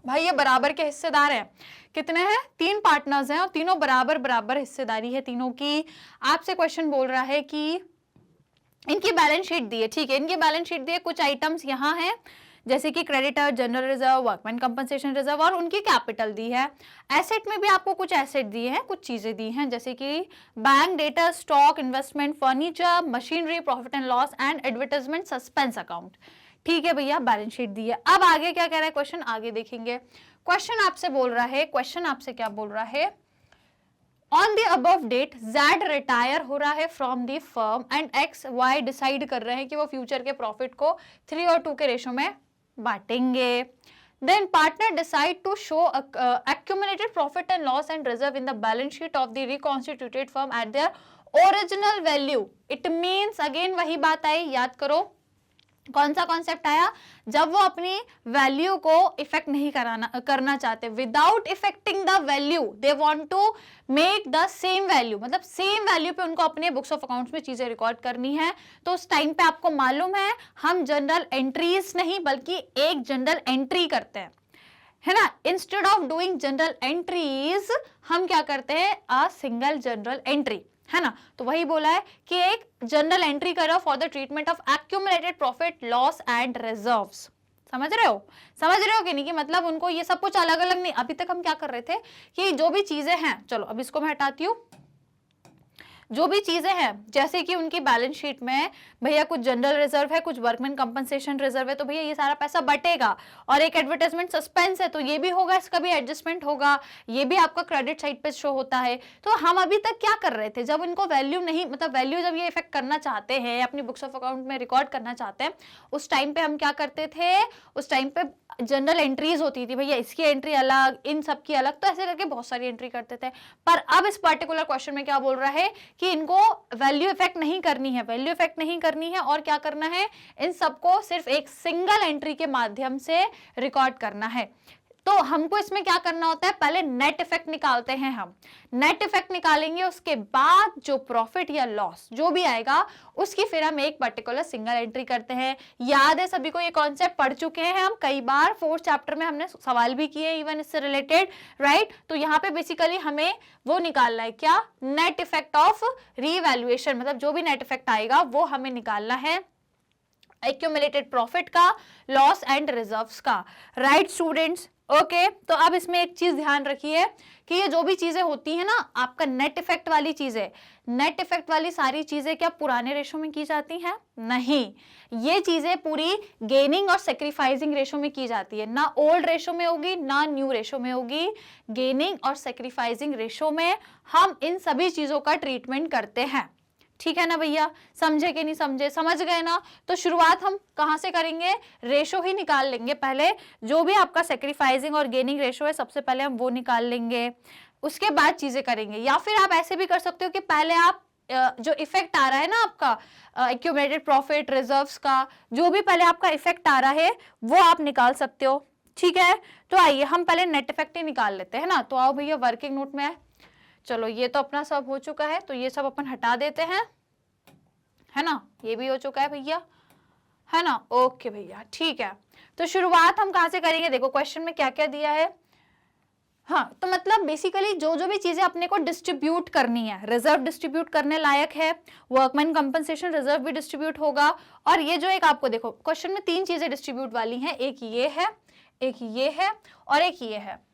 भाई ये बराबर के हिस्सेदार हैं, कितने हैं, 3 पार्टनर्स हैं और तीनों बराबर बराबर हिस्सेदारी है तीनों की। आपसे क्वेश्चन बोल रहा है कि इनकी बैलेंस शीट दी है, ठीक है, इनकी बैलेंस शीट दी है, कुछ आइटम्स यहाँ हैं जैसे कि creditor, general reserve, workman compensation reserve, और उनकी कैपिटल दी है। एसेट में भी आपको कुछ एसेट दिए हैं, कुछ चीजें दी हैं जैसे कि bank, data, stock, investment, furniture, machinery, profit and loss and advertisement, suspense account. ठीक है भैया, बैलेंस शीट दी है। अब आगे क्या कह रहा है क्वेश्चन, आगे देखेंगे। क्वेश्चन आपसे बोल रहा है, क्वेश्चन आपसे क्या बोल रहा है, on the above date Z retire हो रहा है from the firm and X Y decide कर रहे हैं कि वो फ्यूचर के प्रॉफिट को 3 और 2 के रेशो में बांटेंगे। Then partner decide to show accumulated profit and loss and reserve in the balance sheet of the reconstituted firm at their original value. It means again वही बात आई, याद करो कौन सा कॉन्सेप्ट आया, जब वो अपनी वैल्यू को इफेक्ट नहीं करना चाहते, without effecting the value they want to make the same value, मतलब सेम वैल्यू पे उनको अपने बुक्स ऑफ अकाउंट्स में चीजें रिकॉर्ड करनी है। तो उस टाइम पे आपको मालूम है हम जनरल एंट्रीज नहीं बल्कि एक जनरल एंट्री करते हैं, है ना। Instead of doing general entries हम क्या करते हैं, अ सिंगल जनरल एंट्री, है ना। तो वही बोला है कि एक जनरल एंट्री करो for the treatment of accumulated profit, loss and reserves. समझ रहे हो कि नहीं, कि मतलब उनको ये सब कुछ अलग अलग नहीं। अभी तक हम क्या कर रहे थे कि जो भी चीजें हैं, चलो अब इसको मैं हटाती हूँ, जो भी चीजें हैं, जैसे कि उनकी बैलेंस शीट में भैया कुछ जनरल रिजर्व है, कुछ वर्कमैन कंपनसेशन रिजर्व है, तो भैया ये सारा पैसा बटेगा। और एक एडवर्टाइजमेंट सस्पेंस है तो ये भी होगा, इसका भी एडजस्टमेंट होगा, ये भी आपका क्रेडिट साइड पे शो होता है। तो हम अभी तक क्या कर रहे थे, जब इनको वैल्यू नहीं, मतलब वैल्यू जब ये इफेक्ट करना चाहते हैं, अपनी बुक्स ऑफ अकाउंट में रिकॉर्ड करना चाहते हैं, उस टाइम पे हम क्या करते थे, उस टाइम पे जनरल एंट्रीज होती थी, भैया इसकी एंट्री अलग, इन सब की अलग, तो ऐसे करके बहुत सारी एंट्री करते थे। पर अब इस पर्टिकुलर क्वेश्चन में क्या बोल रहा है कि इनको वैल्यू इफेक्ट नहीं करनी है, वैल्यू इफेक्ट नहीं करनी है, और क्या करना है, इन सबको सिर्फ एक सिंगल एंट्री के माध्यम से रिकॉर्ड करना है। तो हमको इसमें क्या करना होता है, पहले नेट इफेक्ट निकालते हैं। हम नेट इफेक्ट निकालेंगे, उसके बाद जो प्रॉफिट या लॉस जो भी आएगा उसकी फिर हम एक पर्टिकुलर सिंगल एंट्री करते हैं। याद है सभी को, ये कॉन्सेप्ट पढ़ चुके हैं हम कई बार, 4th चैप्टर में हमने सवाल भी किए इवन इससे रिलेटेड, राइट। तो यहाँ पे बेसिकली हमें वो निकालना है, क्या, नेट इफेक्ट ऑफ रीवैल्यूएशन, मतलब जो भी नेट इफेक्ट आएगा वो हमें निकालना है एक्यूमुलेटेड प्रॉफिट का, लॉस एंड रिजर्व्स का, राइट स्टूडेंट्स। ओके तो अब इसमें एक चीज ध्यान रखिए कि ये जो भी चीजें होती है ना, आपका नेट इफेक्ट वाली चीजें, नेट इफेक्ट वाली सारी चीजें क्या पुराने रेशो में की जाती हैं? नहीं, ये चीजें पूरी गेनिंग और सेक्रीफाइसिंग रेशो में की जाती है, ना ओल्ड रेशो में होगी ना न्यू रेशो में होगी, गेनिंग और सेक्रीफाइसिंग रेशो में हम इन सभी चीजों का ट्रीटमेंट करते हैं। ठीक है ना भैया, समझे कि नहीं समझे, समझ गए ना। तो शुरुआत हम कहां से करेंगे, रेशो ही निकाल लेंगे पहले, जो भी आपका सेक्रीफाइसिंग और गेनिंग रेशो है सबसे पहले हम वो निकाल लेंगे, उसके बाद चीजें करेंगे। या फिर आप ऐसे भी कर सकते हो कि पहले आप जो इफेक्ट आ रहा है ना आपका एक्यूमुलेटेड प्रॉफिट रिजर्व्स का, जो भी पहले आपका इफेक्ट आ रहा है वो आप निकाल सकते हो। ठीक है, तो आइए हम पहले नेट इफेक्ट ही निकाल लेते हैं ना। तो आओ भैया वर्किंग नोट में, चलो ये तो अपना सब हो चुका है, तो ये सब अपन हटा देते हैं, है ना, ये भी हो चुका है भैया, है ना। ओके भैया ठीक है, तो शुरुआत हम कहां से करेंगे, देखो क्वेश्चन में क्या क्या दिया है। हाँ, तो मतलब बेसिकली जो जो भी चीजें अपने को डिस्ट्रीब्यूट करनी है, रिजर्व डिस्ट्रीब्यूट करने लायक है, वर्कमैन कंपनसेशन रिजर्व भी डिस्ट्रीब्यूट होगा। और ये जो एक आपको देखो क्वेश्चन में 3 चीजें डिस्ट्रीब्यूट वाली हैं, एक ये है, एक ये है और एक ये है,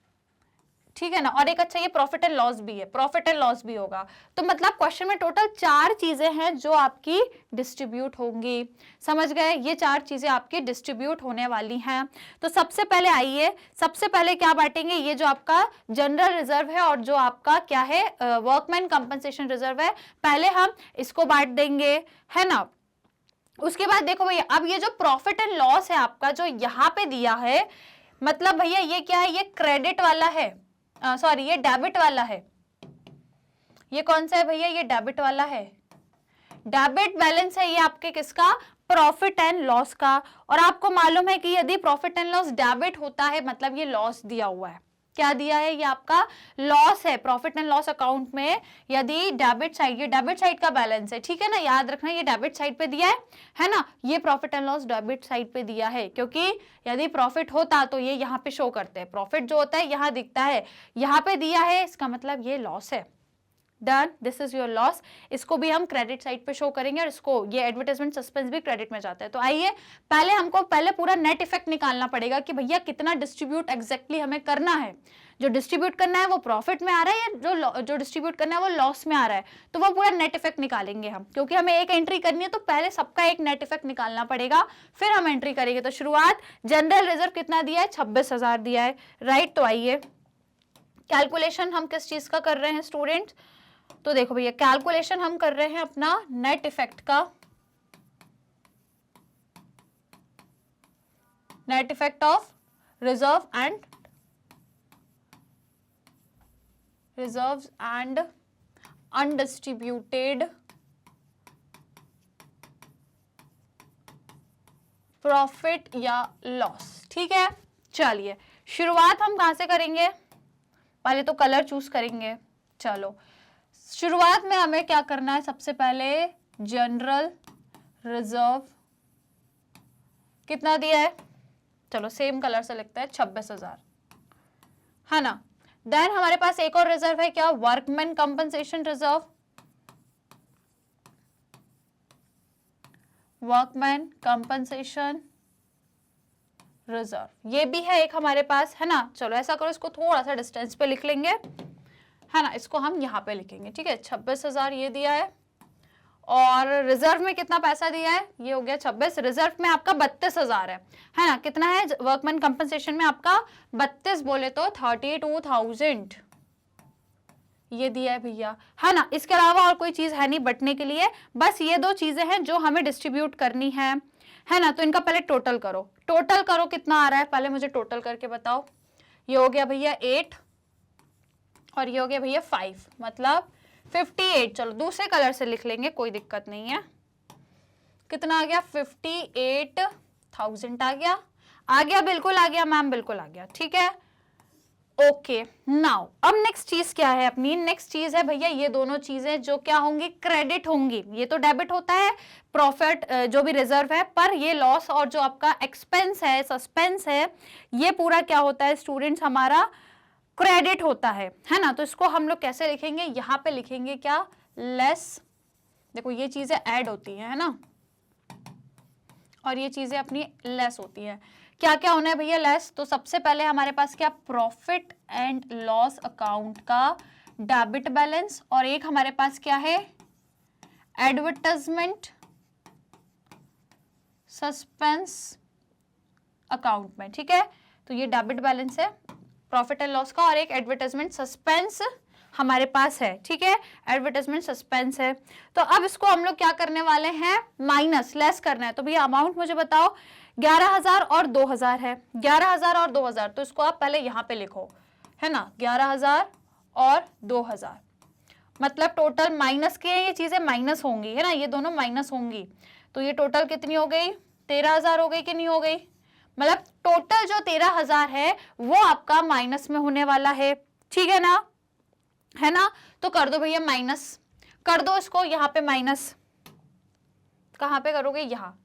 ठीक है ना। और एक अच्छा ये प्रॉफिट एंड लॉस भी है, प्रॉफिट एंड लॉस भी होगा। तो मतलब क्वेश्चन में टोटल 4 चीजें हैं जो आपकी डिस्ट्रीब्यूट होंगी, समझ गए, ये 4 चीजें आपकी डिस्ट्रीब्यूट होने वाली हैं। तो सबसे पहले आइए, सबसे पहले क्या बांटेंगे, ये जो आपका जनरल रिजर्व है और जो आपका क्या है वर्कमैन कंपनसेशन रिजर्व है, पहले हम इसको बांट देंगे, है ना। उसके बाद देखो भैया, अब ये जो प्रॉफिट एंड लॉस है आपका जो यहाँ पे दिया है, मतलब भैया ये क्या है, ये क्रेडिट वाला है, सॉरी ये डेबिट वाला है। ये कौन सा है भैया, ये डेबिट वाला है, डेबिट बैलेंस है ये आपके किसका, प्रॉफिट एंड लॉस का। और आपको मालूम है कि यदि प्रॉफिट एंड लॉस डेबिट होता है मतलब ये लॉस दिया हुआ है, क्या दिया है, ये आपका लॉस है। प्रॉफिट एंड लॉस अकाउंट में यदि डेबिट साइड, ये डेबिट साइड का बैलेंस है, ठीक है ना, याद रखना ये डेबिट साइड पे दिया है ना, ये profit and loss debit side पे दिया है, क्योंकि यदि प्रॉफिट होता तो ये यहाँ पे शो करते हैं, प्रॉफिट जो होता है यहाँ दिखता है, यहाँ पे दिया है, इसका मतलब ये लॉस है। Done, this is your loss. इसको भी हम क्रेडिट साइड पे शो करेंगे और इसको ये एडवर्टाइजमेंट सस्पेंस भी क्रेडिट में जाता है। तो आइए पहले हमको पहले पूरा नेट इफेक्ट निकालना पड़ेगा कि भैया कितना डिस्ट्रीब्यूट एग्जैक्टली हमें करना है। जो डिस्ट्रीब्यूट करना है वो प्रॉफिट में आ रहा है या जो डिस्ट्रीब्यूट करना है वो लॉस में आ रहा है, तो वो पूरा नेट इफेक्ट निकालेंगे हम, क्योंकि हमें एक एंट्री करनी है तो पहले सबका एक नेट इफेक्ट निकालना पड़ेगा, फिर हम एंट्री करेंगे। तो शुरुआत, जनरल रिजर्व कितना दिया है, 26,000 दिया है, राइट। तो आइए कैलकुलेशन हम किस चीज का कर रहे हैं स्टूडेंट्स, तो देखो भैया कैलकुलेशन हम कर रहे हैं अपना नेट इफेक्ट का, net effect of reserve and undistributed profit या लॉस, ठीक है। चलिए शुरुआत हम कहां से करेंगे, पहले तो कलर चूज करेंगे। चलो शुरुआत में हमें क्या करना है, सबसे पहले जनरल रिजर्व कितना दिया है, चलो सेम कलर से लिखते हैं 26,000, है ना। देन हमारे पास एक और रिजर्व है क्या, workman compensation reserve, workman compensation reserve ये भी है एक हमारे पास, है ना। चलो ऐसा करो, इसको थोड़ा सा डिस्टेंस पे लिख लेंगे, है ना, इसको हम यहाँ पे लिखेंगे, ठीक है। 26,000 ये दिया है, और रिजर्व में कितना पैसा दिया है, ये हो गया 26, रिजर्व में आपका 32,000 है ना। कितना है वर्कमैन कंपनसेशन में आपका 32 बोले तो 32,000 ये दिया है भैया, है ना। इसके अलावा और कोई चीज है नहीं बटने के लिए, बस ये दो चीजें हैं जो हमें डिस्ट्रीब्यूट करनी है ना। तो इनका पहले टोटल करो, टोटल करो कितना आ रहा है, पहले मुझे टोटल करके बताओ। ये हो गया भैया 8 और ये हो गया भैया 5, मतलब 58। चलो दूसरे कलर से लिख लेंगे, कोई दिक्कत नहीं है। कितना आ गया, 58,000 आ गया, बिल्कुल आ गया मैम, बिल्कुल आ गया, ठीक है। ओके नाउ अब नेक्स्ट चीज क्या है अपनी, नेक्स्ट चीज है भैया ये दोनों चीजें जो क्या होंगी, क्रेडिट होंगी। ये तो डेबिट होता है प्रॉफिट जो भी रिजर्व है, पर ये लॉस और जो आपका एक्सपेंस है, सस्पेंस है, ये पूरा क्या होता है स्टूडेंट्स, हमारा क्रेडिट होता है ना। तो इसको हम लोग कैसे लिखेंगे, यहाँ पे लिखेंगे क्या, लेस। देखो ये चीजें ऐड होती है ना, और ये चीजें अपनी लेस होती है। क्या क्या होना है भैया लेस, तो सबसे पहले हमारे पास क्या, प्रॉफिट एंड लॉस अकाउंट का डेबिट बैलेंस, और एक हमारे पास क्या है, एडवर्टाइजमेंट सस्पेंस अकाउंट में, ठीक है। तो ये डेबिट बैलेंस है प्रॉफिट एंड लॉस का, और एक एडवर्टाइजमेंट सस्पेंस हमारे पास है, ठीक है, एडवर्टाइजमेंट सस्पेंस है। तो अब इसको हम लोग क्या करने वाले हैं, माइनस, लेस करना है। तो भैया अमाउंट मुझे बताओ, 11,000 और 2,000 है, 11,000 और 2,000, तो इसको आप पहले यहाँ पे लिखो, है ना, 11,000 और 2,000, मतलब टोटल माइनस के ये चीजें माइनस होंगी, है ना, ये दोनों माइनस होंगी। तो ये टोटल कितनी हो गई, 13,000 हो गई कि नहीं हो गई, मतलब टोटल जो 13,000 है वो आपका माइनस में होने वाला है, ठीक है ना, है ना। तो कर दो भैया माइनस, कर दो इसको यहाँ पे माइनस, कहाँ पे करोगे, यहाँ,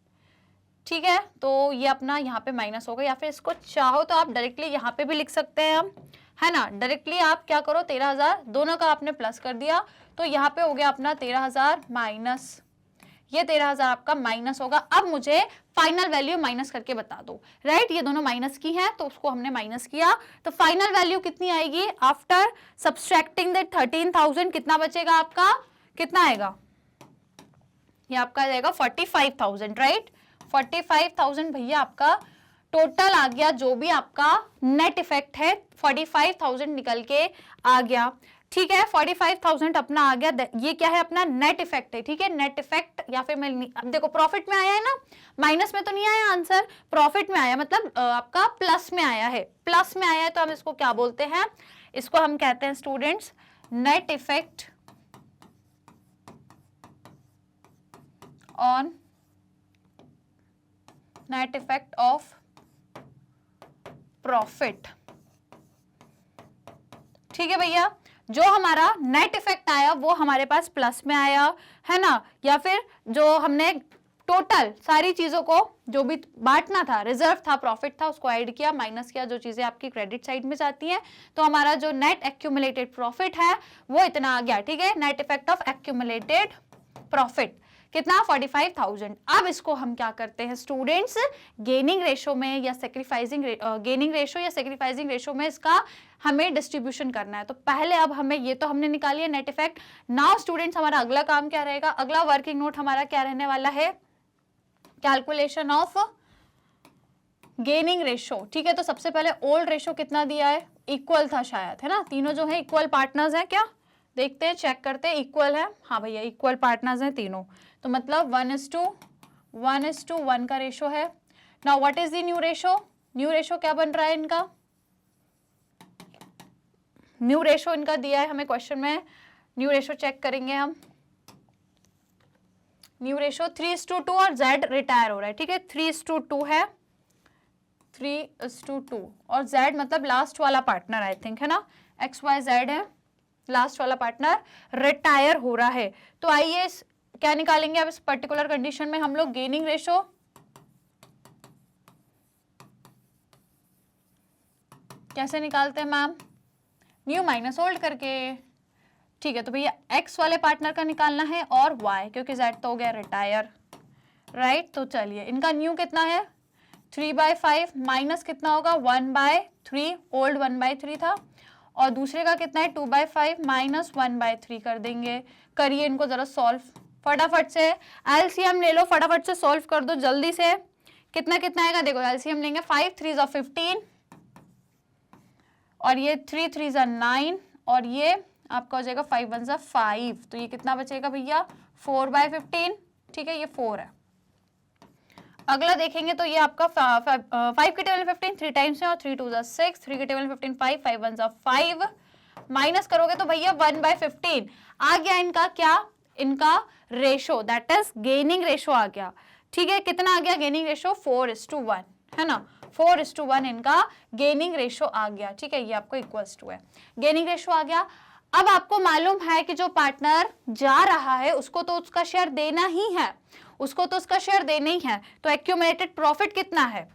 ठीक है। तो ये अपना यहाँ पे माइनस होगा, या फिर इसको चाहो तो आप डायरेक्टली यहाँ पे भी लिख सकते हैं हम, है ना। डायरेक्टली आप क्या करो, 13,000 दोनों का आपने प्लस कर दिया, तो यहाँ पे हो गया अपना 13,000 माइनस, ये 13,000 आपका माइनस होगा। अब मुझे फाइनल वैल्यू माइनस करके बता दो, राइट। ये दोनों माइनस की हैं तो उसको हमने माइनस किया, तो फाइनल वैल्यू कितनी आएगी, आफ्टर सब्सट्रैक्टिंग दैट 13,000 कितना बचेगा आपका, कितना आएगा, ये आपका आ जाएगा 45,000, राइट। 45,000 भैया आपका टोटल आ गया, जो भी आपका नेट इफेक्ट है 45,000 निकल के आ गया, ठीक है। 45,000 अपना आ गया, ये क्या है अपना नेट इफेक्ट है, ठीक है, नेट इफेक्ट। या फिर मैं अब देखो प्रॉफिट में आया है ना, माइनस में तो नहीं आया आंसर, प्रॉफिट में आया, मतलब आपका प्लस में आया है, प्लस में आया है, तो हम इसको क्या बोलते हैं, इसको हम कहते हैं students net effect on net effect of profit, ठीक है भैया। जो हमारा नेट इफेक्ट आया वो हमारे पास प्लस में आया, है ना, या फिर जो हमने टोटल सारी चीजों को जो भी बांटना था, रिजर्व था, प्रॉफिट था, उसको ऐड किया, माइनस किया, जो चीजें आपकी क्रेडिट साइड में जाती हैं, तो हमारा जो नेट एक्यूमुलेटेड प्रॉफिट है वो इतना आ गया, ठीक है। Net effect of accumulated profit कितना, 45,000। अब इसको हम क्या करते हैं स्टूडेंट्स, गेनिंग रेशो में या सेक्रीफाइसिंग, गेनिंग रेशो या सेक्रीफाइसिंग रेशो में इसका हमें डिस्ट्रीब्यूशन करना है। तो पहले अब हमें ये तो हमने निकाली है नेट इफेक्ट। नाउ स्टूडेंट्स हमारा अगला काम क्या रहेगा, अगला वर्किंग नोट हमारा क्या रहने वाला है, कैलकुलेशन ऑफ गेनिंग रेशो, ठीक है। तो सबसे पहले ओल्ड रेशो कितना दिया है, इक्वल था शायद, है ना, तीनों जो है इक्वल पार्टनर्स हैं क्या, देखते हैं, चेक करते हैं, इक्वल है, हाँ भैया इक्वल पार्टनर्स हैं तीनों, तो मतलब 1:1 का रेशो है। Now what is the new ratio, new ratio क्या बन रहा है इनका, न्यू रेशो इनका दिया है हमें क्वेश्चन में, न्यू रेशो चेक करेंगे हम, न्यू रेशो 3:2 और Z रिटायर हो रहा है, ठीक है, 3:2 है, 3:2 और Z मतलब लास्ट वाला पार्टनर आई थिंक, है ना, XYZ है लास्ट वाला पार्टनर, रिटायर हो रहा है। तो आइए क्या निकालेंगे अब इस पर्टिकुलर कंडीशन में हम लोग, गेनिंग रेशो, कैसे निकालते हैं मैम, न्यू माइनस ओल्ड करके, ठीक है। तो भैया एक्स वाले पार्टनर का निकालना है और वाई, क्योंकि जेड तो हो गया रिटायर, राइट। तो चलिए इनका न्यू कितना है 3/5 माइनस कितना होगा 1/3, ओल्ड 1/3 था, और दूसरे का कितना है 2/5 माइनस 1/3 कर देंगे। करिए इनको जरा सॉल्व फटाफट से, एलसीएम ले लो, फटाफट से सॉल्व कर दो जल्दी से। कितना कितना आएगा देखो, एलसीएम लेंगे 5 3 15 और ये 3 3 9 और ये आपका हो जाएगा 5 1 5। तो ये कितना बचेगा भैया 4/15, ठीक है, ये 4 है। अगला देखेंगे तो ये आपका 5 के टेबल में 15 3 टाइम्स है और 3 2 6, 3 के टेबल में 15 5 5 1 5, माइनस करोगे तो भैया 1/15 आ गया इनका क्या, इनका ratio, that is gaining ratio आ गया। ठीक है, कितना आ गया गेनिंग रेशो 4:1 है ना, 4:1 इनका गेनिंग रेशो आ गया। ठीक है, ये आपको इक्वल्स टू है, गेनिंग रेशो आ गया। अब आपको मालूम है कि जो पार्टनर जा रहा है उसको तो उसका शेयर देना ही है, उसको तो उसका शेयर देना ही है। तो एक्यूमुलेटेड प्रॉफिट कितना है,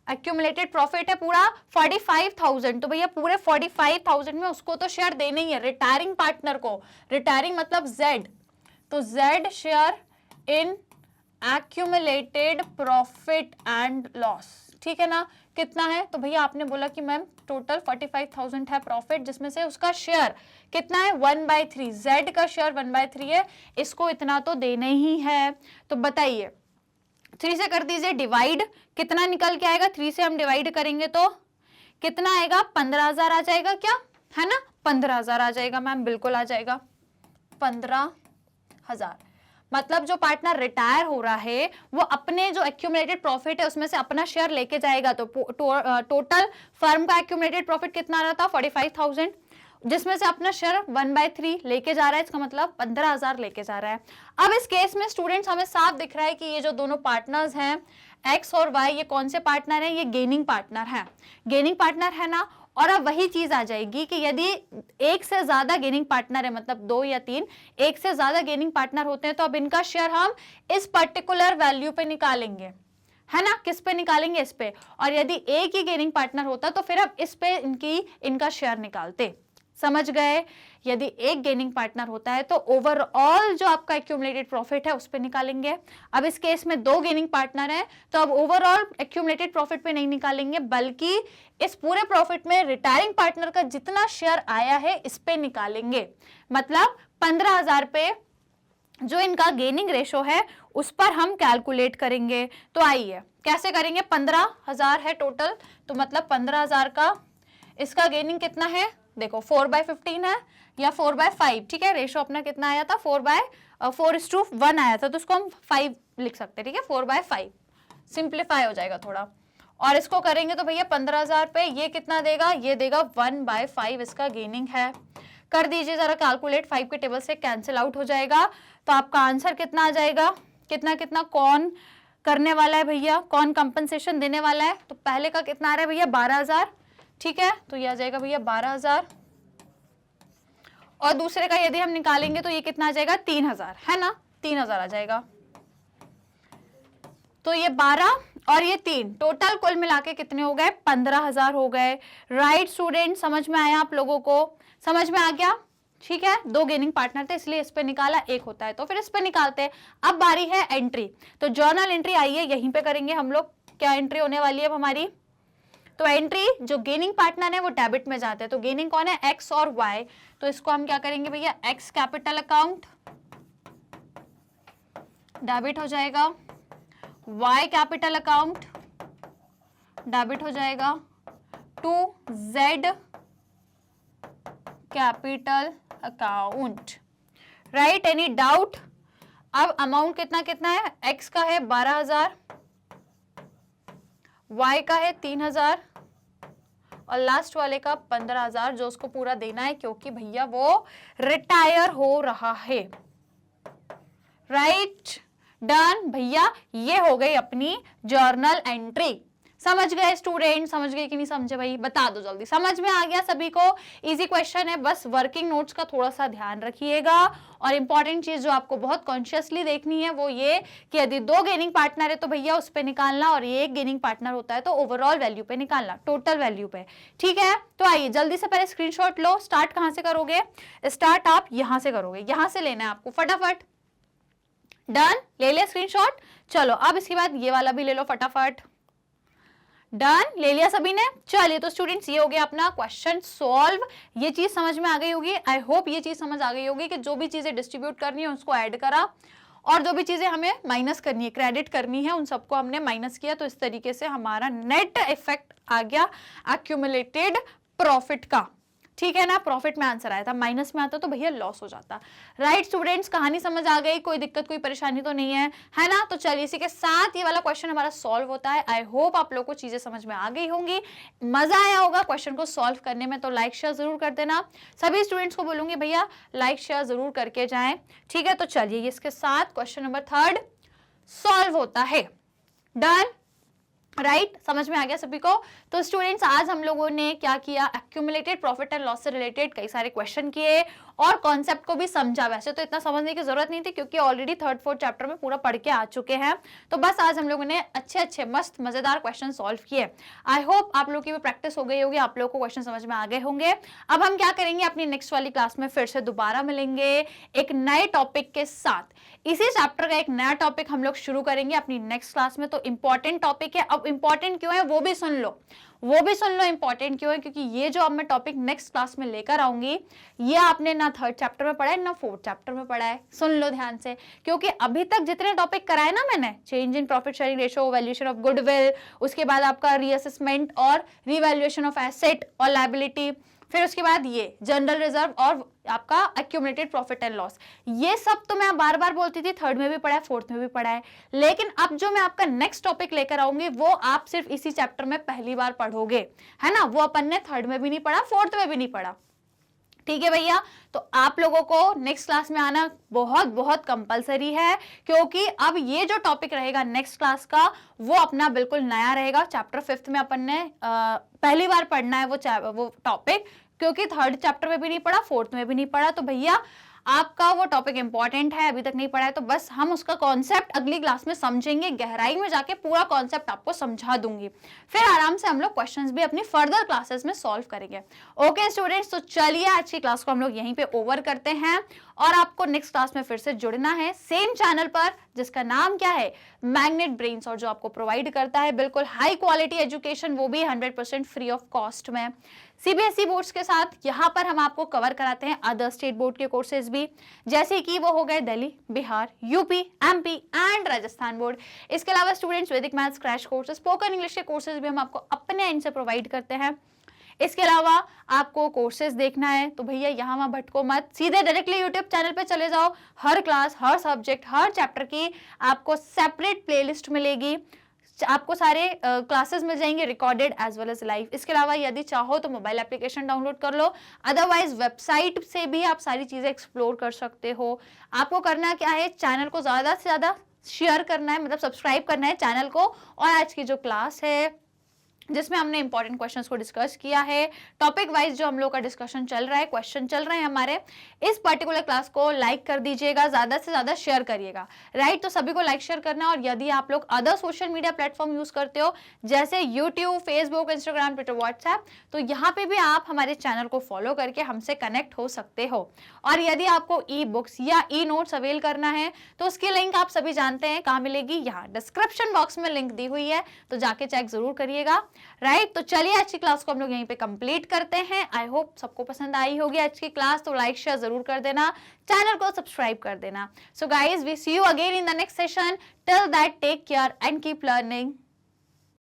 एक्यूमुलेटेड प्रॉफिट है पूरा 45,000। तो भैया पूरे 45,000 में उसको तो शेयर देना ही है, रिटायरिंग पार्टनर को, रिटायरिंग मतलब जेड, तो Z share in accumulated profit and loss. ठीक है ना, कितना है, तो भैया आपने बोला कि मैम टोटल 45,000 है प्रॉफिट, जिसमें से उसका शेयर कितना है 1/3, जेड का शेयर 1/3 है, इसको इतना तो देना ही है। तो बताइए 3 से कर दीजिए डिवाइड, कितना निकल के आएगा, 3 से हम डिवाइड करेंगे तो कितना आएगा 15,000 आ जाएगा क्या, है ना, 15,000 आ जाएगा मैम, बिल्कुल आ जाएगा 15,000। मतलब जो पार्टनर रिटायर हो रहा है वो अपने जो एक्यूमुलेटेड प्रॉफिट है उसमें से अपना शेयर लेके जाएगा। तो टोटल फर्म का एक्यूमुलेटेड प्रॉफिट कितना आ रहा था 45,000, जिसमें से अपना शेयर 1/3 लेके जा रहा है, इसका मतलब 15,000 लेके जा रहा है। अब इस केस में स्टूडेंट्स हमें साफ दिख रहा है कि ये जो दोनों पार्टनर्स हैं एक्स और वाई, ये कौन से पार्टनर हैं, ये गेनिंग पार्टनर है, गेनिंग पार्टनर है ना। और अब वही चीज आ जाएगी कि यदि एक से ज्यादा गेनिंग पार्टनर है, मतलब 2 या 3, एक से ज्यादा गेनिंग पार्टनर होते हैं, तो अब इनका शेयर हम इस पर्टिकुलर वैल्यू पे निकालेंगे, है ना, किस पे निकालेंगे, इस पे। और यदि एक ही गेनिंग पार्टनर होता तो फिर अब इस पे इनका शेयर निकालते, समझ गए। यदि एक गेनिंग पार्टनर होता है तो ओवरऑल जो आपका एक्यूमुलेटेड प्रॉफिट है उस पे निकालेंगे। अब इस केस में 2 गेनिंग पार्टनर है तो अब ओवरऑल एक्यूमुलेटेड प्रॉफिट पे नहीं निकालेंगे, बल्कि इस पूरे प्रॉफिट में रिटायरिंग पार्टनर का जितना शेयर आया है इस पे निकालेंगे। मतलब 15,000 पे जो इनका गेनिंग रेशो है उस पर हम कैलकुलेट करेंगे। तो आइए कैसे करेंगे, 15,000 है टोटल, तो मतलब 15,000 का इसका गेनिंग कितना है, देखो 4/15 है या 4/5। ठीक है, रेशो अपना कितना आया था 4/4:1 आया था, तो उसको हम 5 लिख सकते हैं। ठीक है, 4/5 सिंप्लीफाई हो जाएगा थोड़ा। और इसको करेंगे तो भैया 15,000 पे ये कितना देगा, ये देगा 1/5 इसका गेनिंग है। कर दीजिए जरा कैलकुलेट, 5 के टेबल से कैंसिल आउट हो जाएगा, तो आपका आंसर कितना आ जाएगा, कितना कितना कौन करने वाला है भैया, कौन कंपनसेशन देने वाला है। तो पहले का कितना आ रहा है भैया 12,000, ठीक है, तो ये आ जाएगा भैया 12,000। और दूसरे का यदि हम निकालेंगे तो ये कितना आ जाएगा 3,000, है ना, 3,000 आ जाएगा। तो ये 12 और ये 3 टोटल कुल मिला के कितने हो गए 15,000 हो गए। राइट स्टूडेंट, समझ में आया आप लोगों को, समझ में आ गया। ठीक है, 2 गेनिंग पार्टनर थे इसलिए इस पे निकाला, एक होता है तो फिर इस पे निकालते हैं। अब बारी है एंट्री, तो जर्नल एंट्री आइए यहीं पे करेंगे हम लोग। क्या एंट्री होने वाली है अब हमारी, तो एंट्री जो गेनिंग पार्टनर है वो डेबिट में जाते हैं। तो गेनिंग कौन है, एक्स और वाई, तो इसको हम क्या करेंगे भैया, एक्स कैपिटल अकाउंट डेबिट हो जाएगा, वाई कैपिटल अकाउंट डेबिट हो जाएगा, to Z capital account. Right, any doubt. अब अमाउंट कितना कितना है, एक्स का है 12,000, वाई का है 3,000 और लास्ट वाले का 15,000, जो उसको पूरा देना है क्योंकि भैया वो रिटायर हो रहा है। राइट, डन भैया, ये हो गई अपनी जर्नल एंट्री। समझ गए स्टूडेंट, समझ गए कि नहीं समझे भाई, बता दो जल्दी। समझ में आ गया सभी को, इजी क्वेश्चन है, बस वर्किंग नोट्स का थोड़ा सा ध्यान रखिएगा। और इंपॉर्टेंट चीज जो आपको बहुत कॉन्शियसली देखनी है वो ये कि यदि 2 गेनिंग पार्टनर है तो भैया उस पे निकालना, और ये एक गेनिंग पार्टनर होता है तो ओवरऑल वैल्यू पे निकालना, टोटल वैल्यू पे। ठीक है, तो आइए जल्दी से पहले स्क्रीनशॉट लो। स्टार्ट कहां से करोगे, स्टार्ट आप यहां से करोगे, यहां से लेना है आपको फटाफट। डन, ले लिया स्क्रीनशॉट। चलो अब इसके बाद ये वाला भी ले लो फटाफट। डन, ले लिया सभी ने। चलिए तो स्टूडेंट्स ये हो गया अपना क्वेश्चन सॉल्व। ये चीज समझ में आ गई होगी, आई होप ये चीज समझ आ गई होगी कि जो भी चीजें डिस्ट्रीब्यूट करनी है उसको ऐड करा और जो भी चीजें हमें माइनस करनी है, क्रेडिट करनी है, उन सबको हमने माइनस किया। तो इस तरीके से हमारा नेट इफेक्ट आ गया एक्यूमुलेटेड प्रॉफिट का। ठीक है ना, प्रॉफिट में आंसर आया था, माइनस में आता तो भैया लॉस हो जाता। राइट स्टूडेंट्स, कहानी समझ आ गई, कोई दिक्कत कोई परेशानी तो नहीं है ना। तो चलिए इसी के साथ ये वाला क्वेश्चन हमारा सॉल्व होता है। आई होप आप लोगों को चीजें समझ में आ गई होंगी, मजा आया होगा क्वेश्चन को सॉल्व करने में। तो लाइक शेयर जरूर कर देना, सभी स्टूडेंट्स को बोलूंगी भैया लाइक शेयर जरूर करके जाएं। ठीक है, तो चलिए इसके साथ क्वेश्चन नंबर 3 सॉल्व होता है। डन, राइट, समझ में आ गया सभी को। तो स्टूडेंट्स आज हम लोगों ने क्या किया, एक्यूमुलेटेड प्रॉफिट एंड लॉस से रिलेटेड कई सारे क्वेश्चन किए और कॉन्सेप्ट को भी समझा। वैसे तो इतना समझने की जरूरत नहीं थी क्योंकि ऑलरेडी 3rd 4th चैप्टर में पूरा पढ़ के आ चुके हैं। तो बस आज हम लोगों ने अच्छे अच्छे मस्त मजेदार क्वेश्चन सॉल्व किए। आई होप आप लोगों की भी प्रैक्टिस हो गई होगी, आप लोगों को क्वेश्चन समझ में आ गए होंगे। अब हम क्या करेंगे, अपनी नेक्स्ट वाली क्लास में फिर से दोबारा मिलेंगे एक नए टॉपिक के साथ। इसी चैप्टर का एक नया टॉपिक हम लोग शुरू करेंगे अपनी नेक्स्ट क्लास में। तो इंपॉर्टेंट टॉपिक है। अब इंपॉर्टेंट क्यों है वो भी सुन लो, इंपॉर्टेंट क्यों है, क्योंकि ये जो अब मैं टॉपिक नेक्स्ट क्लास में लेकर आऊंगी ये आपने ना 3rd चैप्टर में पढ़ा है ना 4th चैप्टर में पढ़ा है। सुन लो ध्यान से, क्योंकि अभी तक जितने टॉपिक कराए ना मैंने, change in profit sharing ratio, valuation of goodwill, उसके बाद आपका रीअसेसमेंट और रिवैल्यूएशन ऑफ एसेट और लायबिलिटी, फिर उसके बाद ये जनरल रिजर्व और आपका एक्यूमुलेटेड प्रॉफिट एंड लॉस, ये सब तो मैं बार बार बोलती थी 3rd में भी पढ़ा है 4th में भी पढ़ा है। लेकिन अब जो मैं आपका नेक्स्ट टॉपिक लेकर आऊंगी वो आप सिर्फ इसी चैप्टर में पहली बार पढ़ोगे, है ना। वो अपन ने 3rd में भी नहीं पढ़ा, 4th में भी नहीं पढ़ा। ठीक है भैया, तो आप लोगों को नेक्स्ट क्लास में आना बहुत बहुत कंपलसरी है, क्योंकि अब ये जो टॉपिक रहेगा नेक्स्ट क्लास का वो अपना बिल्कुल नया रहेगा। चैप्टर 5th में अपन ने पहली बार पढ़ना है वो टॉपिक, क्योंकि 3rd चैप्टर में भी नहीं पढ़ा, 4th में भी नहीं पढ़ा। तो भैया आपका वो टॉपिक इंपॉर्टेंट है, अभी तक नहीं पढ़ा है, तो बस हम उसका कॉन्सेप्ट अगली क्लास में समझेंगे, गहराई में जाके पूरा कॉन्सेप्ट आपको समझा दूंगी। फिर आराम से हम लोग क्वेश्चंस भी अपनी फर्दर क्लासेस में सॉल्व करेंगे। ओके स्टूडेंट्स, तो चलिए आज की क्लास को हम लोग यहीं पे ओवर करते हैं और आपको नेक्स्ट क्लास में फिर से जुड़ना है सेम चैनल पर जिसका नाम क्या है, मैग्नेट ब्रेन्स, और जो आपको प्रोवाइड करता है बिल्कुल हाई क्वालिटी एजुकेशन, वो भी 100% फ्री ऑफ कॉस्ट में। सीबीएसई बोर्ड्स के साथ यहाँ पर हम आपको कवर कराते हैं अदर स्टेट बोर्ड के कोर्सेज भी, जैसे कि वो हो गए Delhi, Bihar, UP, MP and Rajasthan board. इसके अलावा स्टूडेंट्स वैदिक maths crash courses, spoken English के कोर्सेज भी हम आपको अपने एंड से प्रोवाइड करते हैं। इसके अलावा आपको कोर्सेज देखना है तो भैया यहाँ वहाँ भटको मत, सीधे डायरेक्टली यूट्यूब चैनल पे चले जाओ। हर क्लास, हर सब्जेक्ट, हर चैप्टर की आपको सेपरेट प्लेलिस्ट मिलेगी, आपको सारे क्लासेस मिल जाएंगे recorded as well as live. इसके अलावा यदि चाहो तो मोबाइल एप्लीकेशन डाउनलोड कर लो, अदरवाइज वेबसाइट से भी आप सारी चीजें एक्सप्लोर कर सकते हो। आपको करना क्या है, चैनल को ज्यादा से ज्यादा शेयर करना है, मतलब सब्सक्राइब करना है चैनल को। और आज की जो क्लास है जिसमें हमने इंपॉर्टेंट क्वेश्चंस को डिस्कस किया है, टॉपिक वाइज जो हम लोग का डिस्कशन चल रहा है, क्वेश्चन चल रहे हैं हमारे, इस पर्टिकुलर क्लास को लाइक कर दीजिएगा, ज्यादा से ज्यादा शेयर करिएगा। राइट, तो सभी को लाइक शेयर करना है। और यदि आप लोग other social media platform use करते हो जैसे YouTube, Facebook, Instagram, Twitter, WhatsApp, तो यहाँ पे भी आप हमारे चैनल को फॉलो करके हमसे कनेक्ट हो सकते हो। और यदि आपको ई बुक्स या ई नोट्स अवेल करना है तो उसकी लिंक आप सभी जानते हैं कहाँ मिलेगी, यहाँ डिस्क्रिप्शन बॉक्स में लिंक दी हुई है, तो जाके चेक जरूर करिएगा। राइट, तो चलिए आज की क्लास को हम लोग यहीं पे कंप्लीट करते हैं। आई होप सबको पसंद आई होगी आज की क्लास, तो लाइक शेयर जरूर कर देना, चैनल को सब्सक्राइब कर देना। So guys, we see you again in the next session. Till that take care and keep learning.